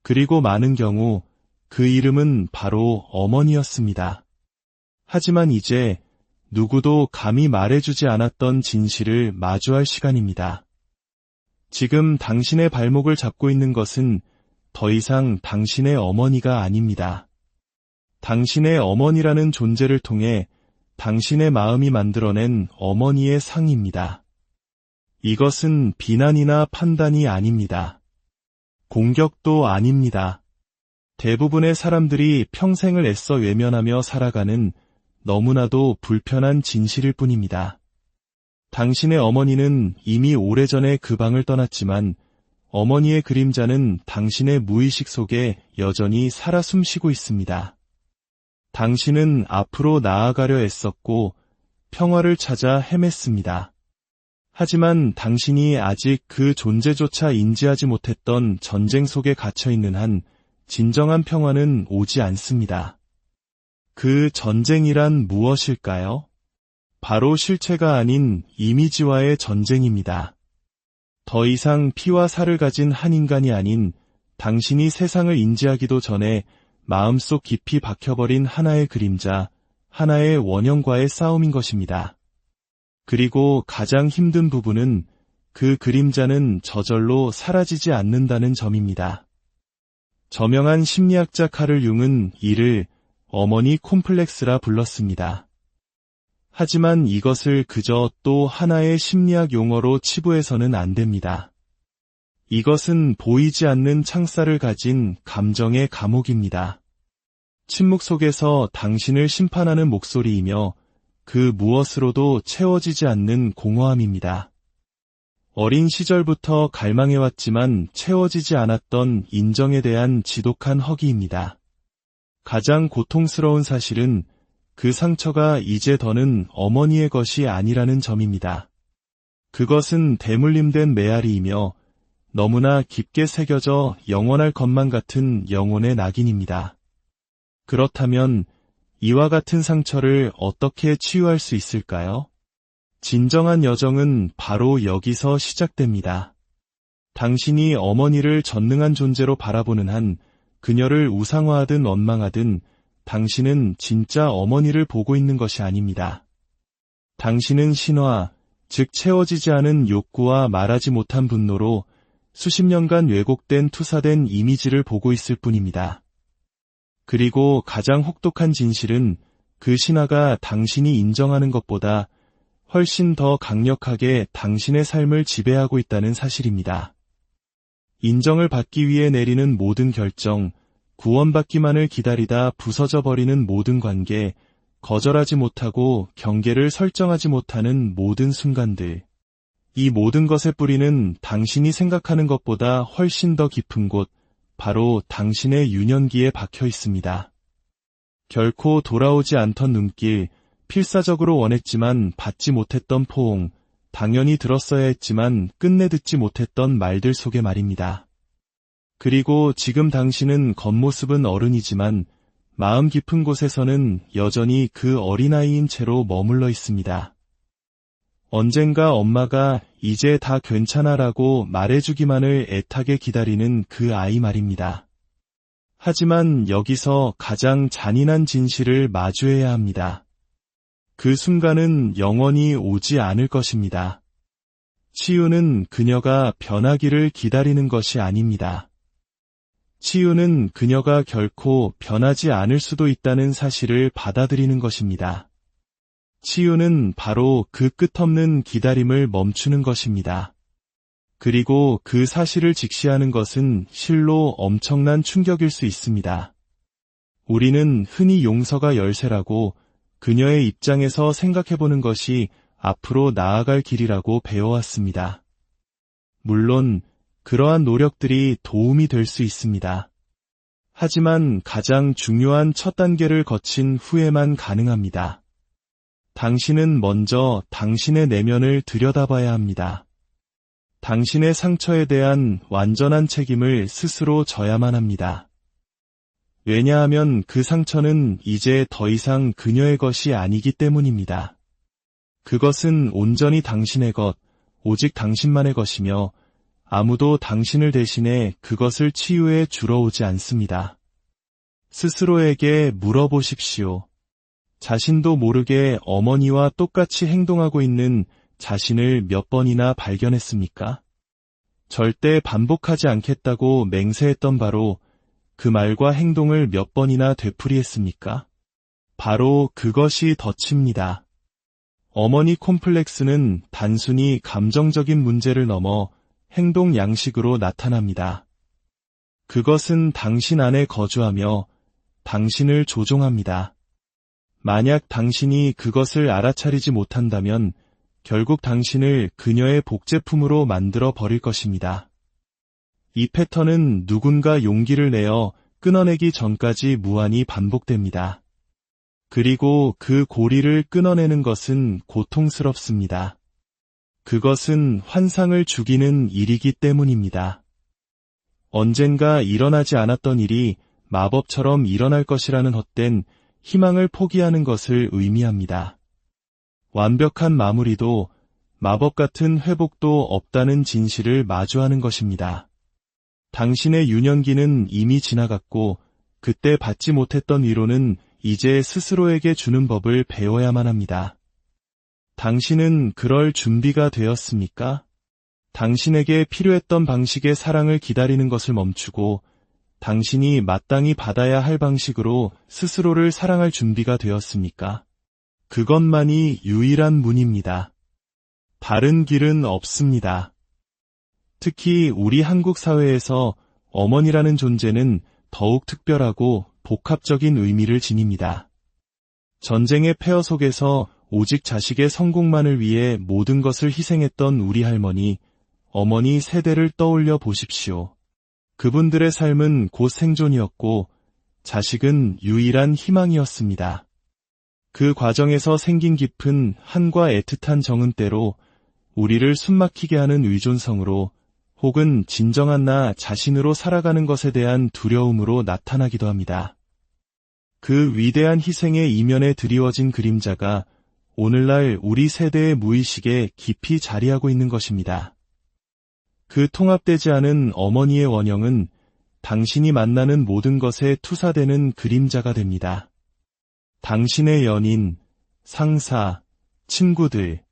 그리고 많은 경우 그 이름은 바로 어머니였습니다. 하지만 이제 누구도 감히 말해주지 않았던 진실을 마주할 시간입니다. 지금 당신의 발목을 잡고 있는 것은 더 이상 당신의 어머니가 아닙니다. 당신의 어머니라는 존재를 통해 당신의 마음이 만들어낸 어머니의 상입니다. 이것은 비난이나 판단이 아닙니다. 공격도 아닙니다. 대부분의 사람들이 평생을 애써 외면하며 살아가는 너무나도 불편한 진실일 뿐입니다. 당신의 어머니는 이미 오래전에 그 방을 떠났지만 어머니의 그림자는 당신의 무의식 속에 여전히 살아 숨쉬고 있습니다. 당신은 앞으로 나아가려 애썼고 평화를 찾아 헤맸습니다. 하지만 당신이 아직 그 존재조차 인지하지 못했던 전쟁 속에 갇혀있는 한 진정한 평화는 오지 않습니다. 그 전쟁이란 무엇일까요? 바로 실체가 아닌 이미지와의 전쟁입니다. 더 이상 피와 살을 가진 한 인간이 아닌 당신이 세상을 인지하기도 전에 마음속 깊이 박혀버린 하나의 그림자, 하나의 원형과의 싸움인 것입니다. 그리고 가장 힘든 부분은 그 그림자는 저절로 사라지지 않는다는 점입니다. 저명한 심리학자 카를 융은 이를 어머니 콤플렉스라 불렀습니다. 하지만 이것을 그저 또 하나의 심리학 용어로 치부해서는 안 됩니다. 이것은 보이지 않는 창살을 가진 감정의 감옥입니다. 침묵 속에서 당신을 심판하는 목소리이며 그 무엇으로도 채워지지 않는 공허함입니다. 어린 시절부터 갈망해왔지만 채워지지 않았던 인정에 대한 지독한 허기입니다. 가장 고통스러운 사실은 그 상처가 이제 더는 어머니의 것이 아니라는 점입니다. 그것은 대물림된 메아리이며 너무나 깊게 새겨져 영원할 것만 같은 영혼의 낙인입니다. 그렇다면 이와 같은 상처를 어떻게 치유할 수 있을까요? 진정한 여정은 바로 여기서 시작됩니다. 당신이 어머니를 전능한 존재로 바라보는 한 그녀를 우상화하든 원망하든 당신은 진짜 어머니를 보고 있는 것이 아닙니다. 당신은 신화, 즉 채워지지 않은 욕구와 말하지 못한 분노로 수십 년간 왜곡된 투사된 이미지를 보고 있을 뿐입니다. 그리고 가장 혹독한 진실은 그 신화가 당신이 인정하는 것보다 훨씬 더 강력하게 당신의 삶을 지배하고 있다는 사실입니다. 인정을 받기 위해 내리는 모든 결정, 구원받기만을 기다리다 부서져 버리는 모든 관계, 거절하지 못하고 경계를 설정하지 못하는 모든 순간들. 이 모든 것의 뿌리는 당신이 생각하는 것보다 훨씬 더 깊은 곳, 바로 당신의 유년기에 박혀 있습니다. 결코 돌아오지 않던 눈길, 필사적으로 원했지만 받지 못했던 포옹, 당연히 들었어야 했지만 끝내 듣지 못했던 말들 속의 말입니다. 그리고 지금 당신은 겉모습은 어른이지만 마음 깊은 곳에서는 여전히 그 어린아이인 채로 머물러 있습니다. 언젠가 엄마가 이제 다 괜찮아라고 말해주기만을 애타게 기다리는 그 아이 말입니다. 하지만 여기서 가장 잔인한 진실을 마주해야 합니다. 그 순간은 영원히 오지 않을 것입니다. 치유는 그녀가 변하기를 기다리는 것이 아닙니다. 치유는 그녀가 결코 변하지 않을 수도 있다는 사실을 받아들이는 것입니다. 치유는 바로 그 끝없는 기다림을 멈추는 것입니다. 그리고 그 사실을 직시하는 것은 실로 엄청난 충격일 수 있습니다. 우리는 흔히 용서가 열쇠라고 그녀의 입장에서 생각해보는 것이 앞으로 나아갈 길이라고 배워왔습니다. 물론 그러한 노력들이 도움이 될 수 있습니다. 하지만 가장 중요한 첫 단계를 거친 후에만 가능합니다. 당신은 먼저 당신의 내면을 들여다봐야 합니다. 당신의 상처에 대한 완전한 책임을 스스로 져야만 합니다. 왜냐하면 그 상처는 이제 더 이상 그녀의 것이 아니기 때문입니다. 그것은 온전히 당신의 것, 오직 당신만의 것이며 아무도 당신을 대신해 그것을 치유해 주러 오지 않습니다. 스스로에게 물어보십시오. 자신도 모르게 어머니와 똑같이 행동하고 있는 자신을 몇 번이나 발견했습니까? 절대 반복하지 않겠다고 맹세했던 바로 그 말과 행동을 몇 번이나 되풀이했습니까? 바로 그것이 덫입니다. 어머니 콤플렉스는 단순히 감정적인 문제를 넘어 행동 양식으로 나타납니다. 그것은 당신 안에 거주하며 당신을 조종합니다. 만약 당신이 그것을 알아차리지 못한다면 결국 당신을 그녀의 복제품으로 만들어 버릴 것입니다. 이 패턴은 누군가 용기를 내어 끊어내기 전까지 무한히 반복됩니다. 그리고 그 고리를 끊어내는 것은 고통스럽습니다. 그것은 환상을 죽이는 일이기 때문입니다. 언젠가 일어나지 않았던 일이 마법처럼 일어날 것이라는 헛된 희망을 포기하는 것을 의미합니다. 완벽한 마무리도 마법 같은 회복도 없다는 진실을 마주하는 것입니다. 당신의 유년기는 이미 지나갔고 그때 받지 못했던 위로는 이제 스스로에게 주는 법을 배워야만 합니다. 당신은 그럴 준비가 되었습니까? 당신에게 필요했던 방식의 사랑을 기다리는 것을 멈추고 당신이 마땅히 받아야 할 방식으로 스스로를 사랑할 준비가 되었습니까? 그것만이 유일한 문입니다. 다른 길은 없습니다. 특히 우리 한국 사회에서 어머니라는 존재는 더욱 특별하고 복합적인 의미를 지닙니다. 전쟁의 폐허 속에서 오직 자식의 성공만을 위해 모든 것을 희생했던 우리 할머니, 어머니 세대를 떠올려 보십시오. 그분들의 삶은 곧 생존이었고 자식은 유일한 희망이었습니다. 그 과정에서 생긴 깊은 한과 애틋한 정은 때로 우리를 숨막히게 하는 의존성으로 혹은 진정한 나 자신으로 살아가는 것에 대한 두려움으로 나타나기도 합니다. 그 위대한 희생의 이면에 드리워진 그림자가 오늘날 우리 세대의 무의식에 깊이 자리하고 있는 것입니다. 그 통합되지 않은 어머니의 원형은 당신이 만나는 모든 것에 투사되는 그림자가 됩니다. 당신의 연인, 상사, 친구들,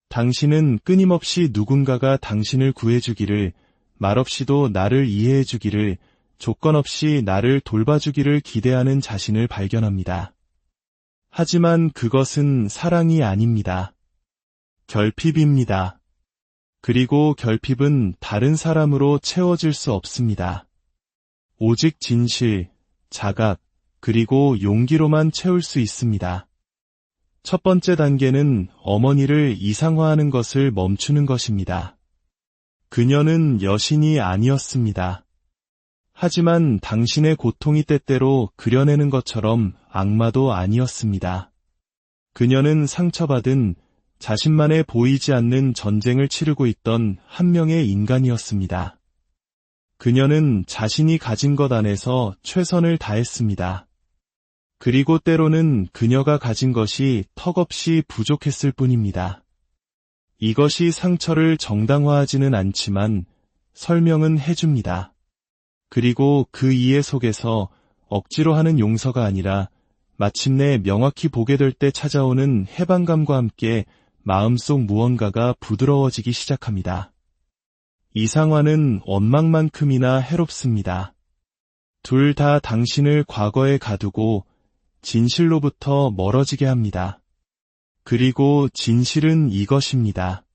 당신은 끊임없이 누군가가 당신을 구해주기를, 말없이도 나를 이해해주기를, 조건 없이 나를 돌봐주기를 기대하는 자신을 발견합니다. 하지만 그것은 사랑이 아닙니다. 결핍입니다. 그리고 결핍은 다른 사람으로 채워질 수 없습니다. 오직 진실, 자각, 그리고 용기로만 채울 수 있습니다. 첫 번째 단계는 어머니를 이상화하는 것을 멈추는 것입니다. 그녀는 여신이 아니었습니다. 하지만 당신의 고통이 때때로 그려내는 것처럼 악마도 아니었습니다. 그녀는 상처받은 자신만의 보이지 않는 전쟁을 치르고 있던 한 명의 인간이었습니다. 그녀는 자신이 가진 것 안에서 최선을 다했습니다. 그리고 때로는 그녀가 가진 것이 턱없이 부족했을 뿐입니다. 이것이 상처를 정당화하지는 않지만 설명은 해줍니다. 그리고 그 이해 속에서 억지로 하는 용서가 아니라 마침내 명확히 보게 될 때 찾아오는 해방감과 함께 마음속 무언가가 부드러워지기 시작합니다. 이상화는 원망만큼이나 해롭습니다. 둘 다 당신을 과거에 가두고 진실로부터 멀어지게 합니다. 그리고 진실은 이것입니다.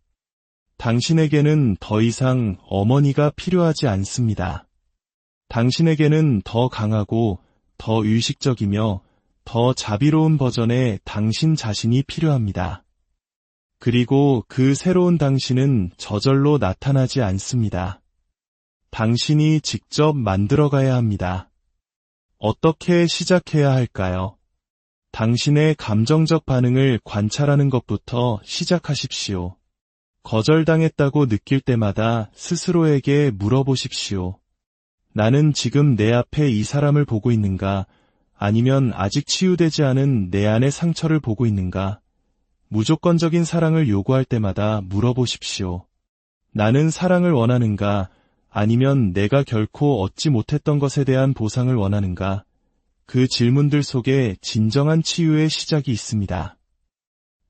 당신에게는 더 이상 어머니가 필요하지 않습니다. 당신에게는 더 강하고 더 의식적이며 더 자비로운 버전의 당신 자신이 필요합니다. 그리고 그 새로운 당신은 저절로 나타나지 않습니다. 당신이 직접 만들어가야 합니다. 어떻게 시작해야 할까요? 당신의 감정적 반응을 관찰하는 것부터 시작하십시오. 거절당했다고 느낄 때마다 스스로에게 물어보십시오. 나는 지금 내 앞에 이 사람을 보고 있는가? 아니면 아직 치유되지 않은 내 안의 상처를 보고 있는가? 무조건적인 사랑을 요구할 때마다 물어보십시오. 나는 사랑을 원하는가? 아니면 내가 결코 얻지 못했던 것에 대한 보상을 원하는가? 그 질문들 속에 진정한 치유의 시작이 있습니다.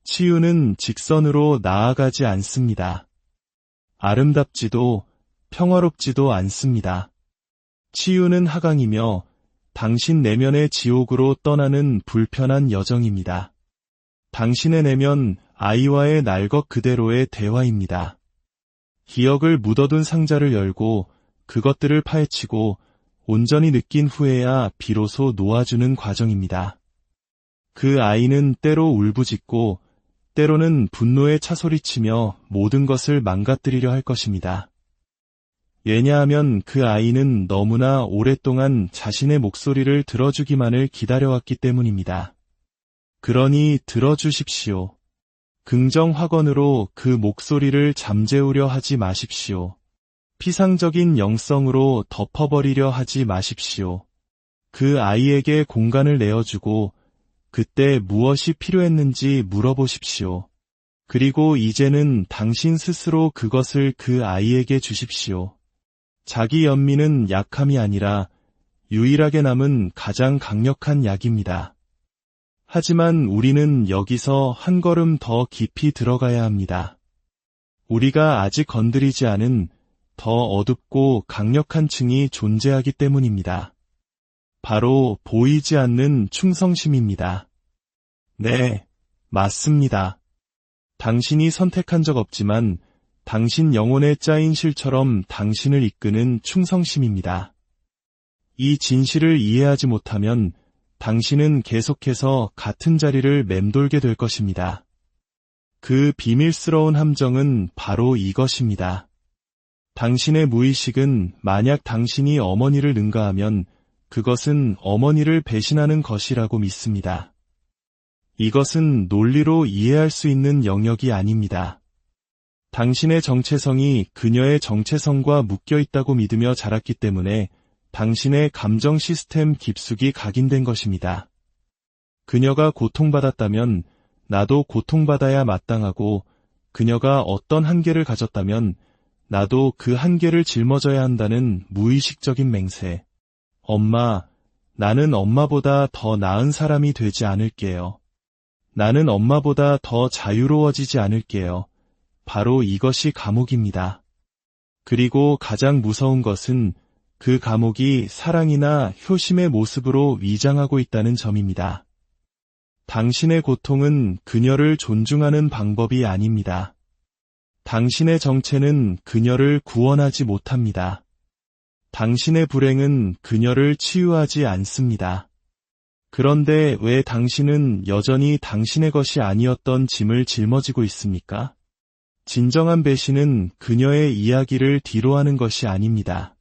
치유는 직선으로 나아가지 않습니다. 아름답지도 평화롭지도 않습니다. 치유는 하강이며 당신 내면의 지옥으로 떠나는 불편한 여정입니다. 당신의 내면 아이와의 날 것 그대로의 대화입니다. 기억을 묻어둔 상자를 열고 그것들을 파헤치고 온전히 느낀 후에야 비로소 놓아주는 과정입니다. 그 아이는 때로 울부짖고 때로는 분노에 차소리치며 모든 것을 망가뜨리려 할 것입니다. 왜냐하면 그 아이는 너무나 오랫동안 자신의 목소리를 들어주기만을 기다려왔기 때문입니다. 그러니 들어주십시오. 긍정 확언으로 그 목소리를 잠재우려 하지 마십시오. 피상적인 영성으로 덮어버리려 하지 마십시오. 그 아이에게 공간을 내어주고 그때 무엇이 필요했는지 물어보십시오. 그리고 이제는 당신 스스로 그것을 그 아이에게 주십시오. 자기 연민은 약함이 아니라 유일하게 남은 가장 강력한 약입니다. 하지만 우리는 여기서 한 걸음 더 깊이 들어가야 합니다. 우리가 아직 건드리지 않은 더 어둡고 강력한 층이 존재하기 때문입니다. 바로 보이지 않는 충성심입니다. 네, 맞습니다. 당신이 선택한 적 없지만 당신 영혼에 짜인 실처럼 당신을 이끄는 충성심입니다. 이 진실을 이해하지 못하면 당신은 계속해서 같은 자리를 맴돌게 될 것입니다. 그 비밀스러운 함정은 바로 이것입니다. 당신의 무의식은 만약 당신이 어머니를 능가하면 그것은 어머니를 배신하는 것이라고 믿습니다. 이것은 논리로 이해할 수 있는 영역이 아닙니다. 당신의 정체성이 그녀의 정체성과 묶여 있다고 믿으며 자랐기 때문에 당신의 감정 시스템 깊숙이 각인된 것입니다. 그녀가 고통받았다면 나도 고통받아야 마땅하고 그녀가 어떤 한계를 가졌다면 나도 그 한계를 짊어져야 한다는 무의식적인 맹세. 엄마, 나는 엄마보다 더 나은 사람이 되지 않을게요. 나는 엄마보다 더 자유로워지지 않을게요. 바로 이것이 감옥입니다. 그리고 가장 무서운 것은 그 감옥이 사랑이나 효심의 모습으로 위장하고 있다는 점입니다. 당신의 고통은 그녀를 존중하는 방법이 아닙니다. 당신의 정체는 그녀를 구원하지 못합니다. 당신의 불행은 그녀를 치유하지 않습니다. 그런데 왜 당신은 여전히 당신의 것이 아니었던 짐을 짊어지고 있습니까? 진정한 배신은 그녀의 이야기를 뒤로하는 것이 아닙니다.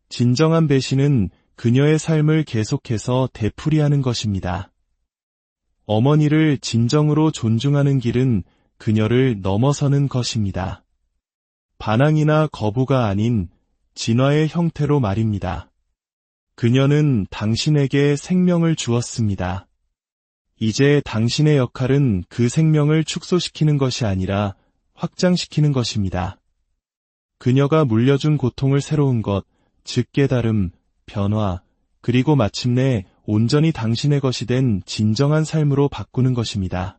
진정한 배신은 그녀의 삶을 계속해서 되풀이하는 것입니다. 어머니를 진정으로 존중하는 길은 그녀를 넘어서는 것입니다. 반항이나 거부가 아닌 진화의 형태로 말입니다. 그녀는 당신에게 생명을 주었습니다. 이제 당신의 역할은 그 생명을 축소시키는 것이 아니라 확장시키는 것입니다. 그녀가 물려준 고통을 새로운 것, 즉 깨달음, 변화, 그리고 마침내 온전히 당신의 것이 된 진정한 삶으로 바꾸는 것입니다.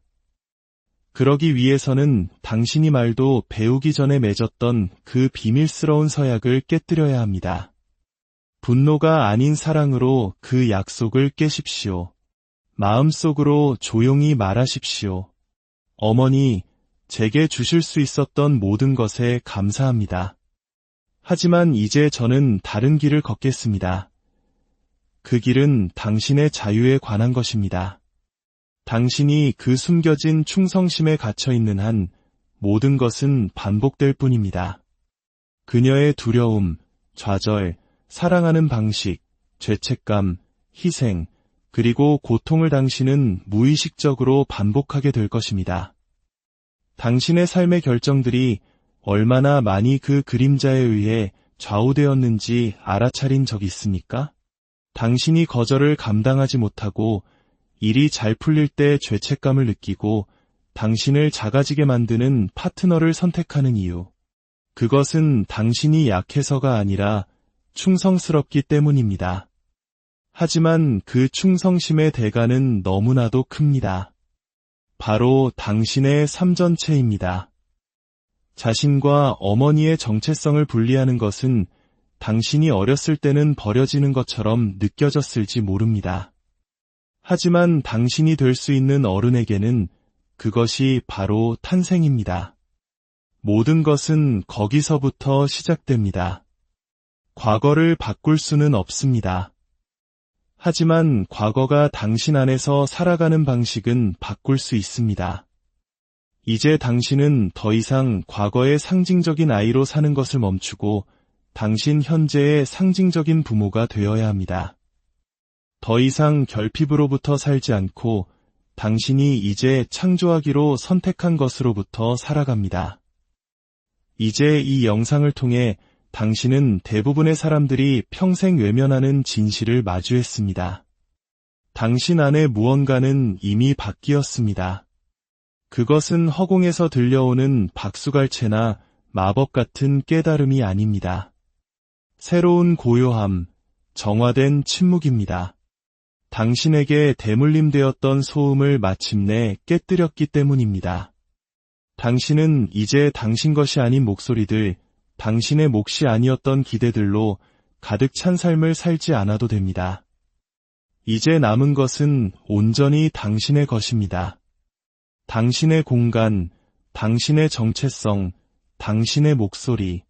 그러기 위해서는 당신이 말도 배우기 전에 맺었던 그 비밀스러운 서약을 깨뜨려야 합니다. 분노가 아닌 사랑으로 그 약속을 깨십시오. 마음속으로 조용히 말하십시오. 어머니, 제게 주실 수 있었던 모든 것에 감사합니다. 하지만 이제 저는 다른 길을 걷겠습니다. 그 길은 당신의 자유에 관한 것입니다. 당신이 그 숨겨진 충성심에 갇혀있는 한 모든 것은 반복될 뿐입니다. 그녀의 두려움, 좌절, 사랑하는 방식, 죄책감, 희생, 그리고 고통을 당신은 무의식적으로 반복하게 될 것입니다. 당신의 삶의 결정들이 얼마나 많이 그 그림자에 의해 좌우되었는지 알아차린 적 있습니까? 당신이 거절을 감당하지 못하고 일이 잘 풀릴 때 죄책감을 느끼고 당신을 작아지게 만드는 파트너를 선택하는 이유. 그것은 당신이 약해서가 아니라 충성스럽기 때문입니다. 하지만 그 충성심의 대가는 너무나도 큽니다. 바로 당신의 삶 전체입니다. 자신과 어머니의 정체성을 분리하는 것은 당신이 어렸을 때는 버려지는 것처럼 느껴졌을지 모릅니다. 하지만 당신이 될 수 있는 어른에게는 그것이 바로 탄생입니다. 모든 것은 거기서부터 시작됩니다. 과거를 바꿀 수는 없습니다. 하지만 과거가 당신 안에서 살아가는 방식은 바꿀 수 있습니다. 이제 당신은 더 이상 과거의 상징적인 아이로 사는 것을 멈추고 당신 현재의 상징적인 부모가 되어야 합니다. 더 이상 결핍으로부터 살지 않고 당신이 이제 창조하기로 선택한 것으로부터 살아갑니다. 이제 이 영상을 통해 당신은 대부분의 사람들이 평생 외면하는 진실을 마주했습니다. 당신 안의 무언가는 이미 바뀌었습니다. 그것은 허공에서 들려오는 박수갈채나 마법 같은 깨달음이 아닙니다. 새로운 고요함, 정화된 침묵입니다. 당신에게 대물림되었던 소음을 마침내 깨뜨렸기 때문입니다. 당신은 이제 당신 것이 아닌 목소리들, 당신의 몫이 아니었던 기대들로 가득 찬 삶을 살지 않아도 됩니다. 이제 남은 것은 온전히 당신의 것입니다. 당신의 공간, 당신의 정체성, 당신의 목소리,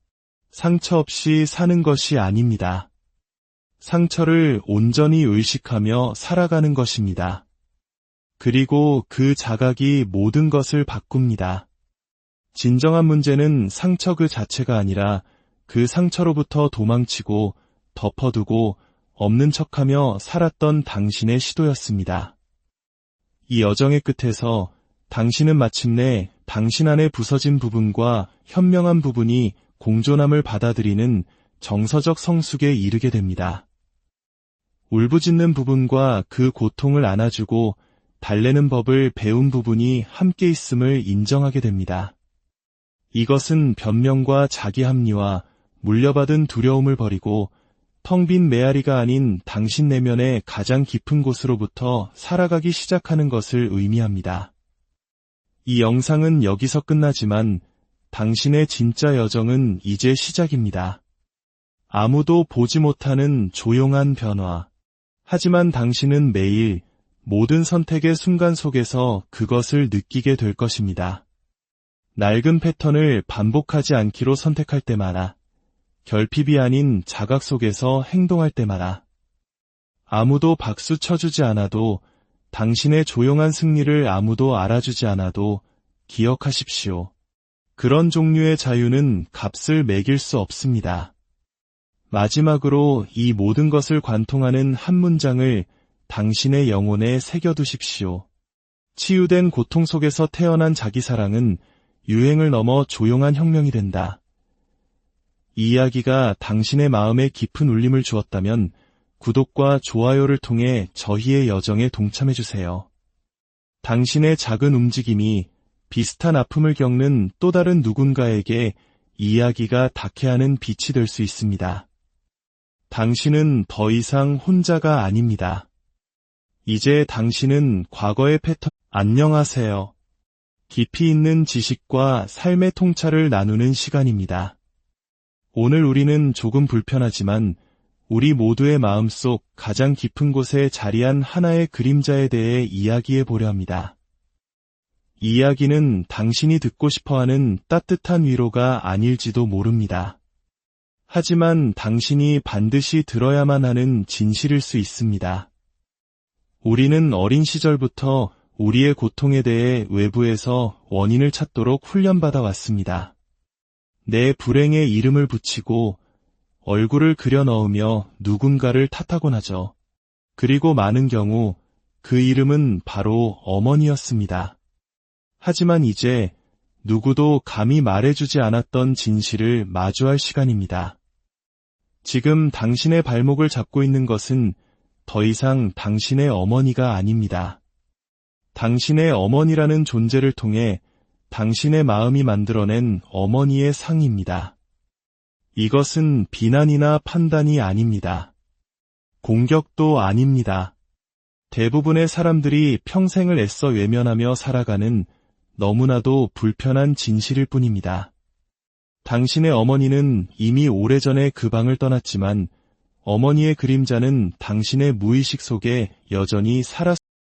상처 없이 사는 것이 아닙니다. 상처를 온전히 의식하며 살아가는 것입니다. 그리고 그 자각이 모든 것을 바꿉니다. 진정한 문제는 상처 그 자체가 아니라 그 상처로부터 도망치고 덮어두고 없는 척하며 살았던 당신의 시도였습니다. 이 여정의 끝에서 당신은 마침내 당신 안에 부서진 부분과 현명한 부분이 공존함을 받아들이는 정서적 성숙에 이르게 됩니다. 울부짖는 부분과 그 고통을 안아주고 달래는 법을 배운 부분이 함께 있음을 인정하게 됩니다. 이것은 변명과 자기 합리화, 물려받은 두려움을 버리고 텅 빈 메아리가 아닌 당신 내면의 가장 깊은 곳으로부터 살아가기 시작하는 것을 의미합니다. 이 영상은 여기서 끝나지만 당신의 진짜 여정은 이제 시작입니다. 아무도 보지 못하는 조용한 변화. 하지만 당신은 매일 모든 선택의 순간 속에서 그것을 느끼게 될 것입니다. 낡은 패턴을 반복하지 않기로 선택할 때마다, 결핍이 아닌 자각 속에서 행동할 때마다, 아무도 박수 쳐주지 않아도, 당신의 조용한 승리를 아무도 알아주지 않아도 기억하십시오. 그런 종류의 자유는 값을 매길 수 없습니다. 마지막으로 이 모든 것을 관통하는 한 문장을 당신의 영혼에 새겨두십시오. 치유된 고통 속에서 태어난 자기사랑은 유행을 넘어 조용한 혁명이 된다. 이 이야기가 당신의 마음에 깊은 울림을 주었다면 구독과 좋아요를 통해 저희의 여정에 동참해주세요. 당신의 작은 움직임이 비슷한 아픔을 겪는 또 다른 누군가에게 이야기가 닿게 하는 빛이 될 수 있습니다. 당신은 더 이상 혼자가 아닙니다. 이제 당신은 과거의 패턴, 안녕하세요. 깊이 있는 지식과 삶의 통찰을 나누는 시간입니다. 오늘 우리는 조금 불편하지만 우리 모두의 마음속 가장 깊은 곳에 자리한 하나의 그림자에 대해 이야기해 보려 합니다. 이 이야기는 당신이 듣고 싶어하는 따뜻한 위로가 아닐지도 모릅니다. 하지만 당신이 반드시 들어야만 하는 진실일 수 있습니다. 우리는 어린 시절부터 우리의 고통에 대해 외부에서 원인을 찾도록 훈련받아 왔습니다. 내 불행에 이름을 붙이고 얼굴을 그려 넣으며 누군가를 탓하곤 하죠. 그리고 많은 경우 그 이름은 바로 어머니였습니다. 하지만 이제 누구도 감히 말해주지 않았던 진실을 마주할 시간입니다. 지금 당신의 발목을 잡고 있는 것은 더 이상 당신의 어머니가 아닙니다. 당신의 어머니라는 존재를 통해 당신의 마음이 만들어낸 어머니의 상입니다. 이것은 비난이나 판단이 아닙니다. 공격도 아닙니다. 대부분의 사람들이 평생을 애써 외면하며 살아가는 너무나도 불편한 진실일 뿐입니다. 당신의 어머니는 이미 오래전에 그 방을 떠났지만 어머니의 그림자는 당신의 무의식 속에 여전히 살아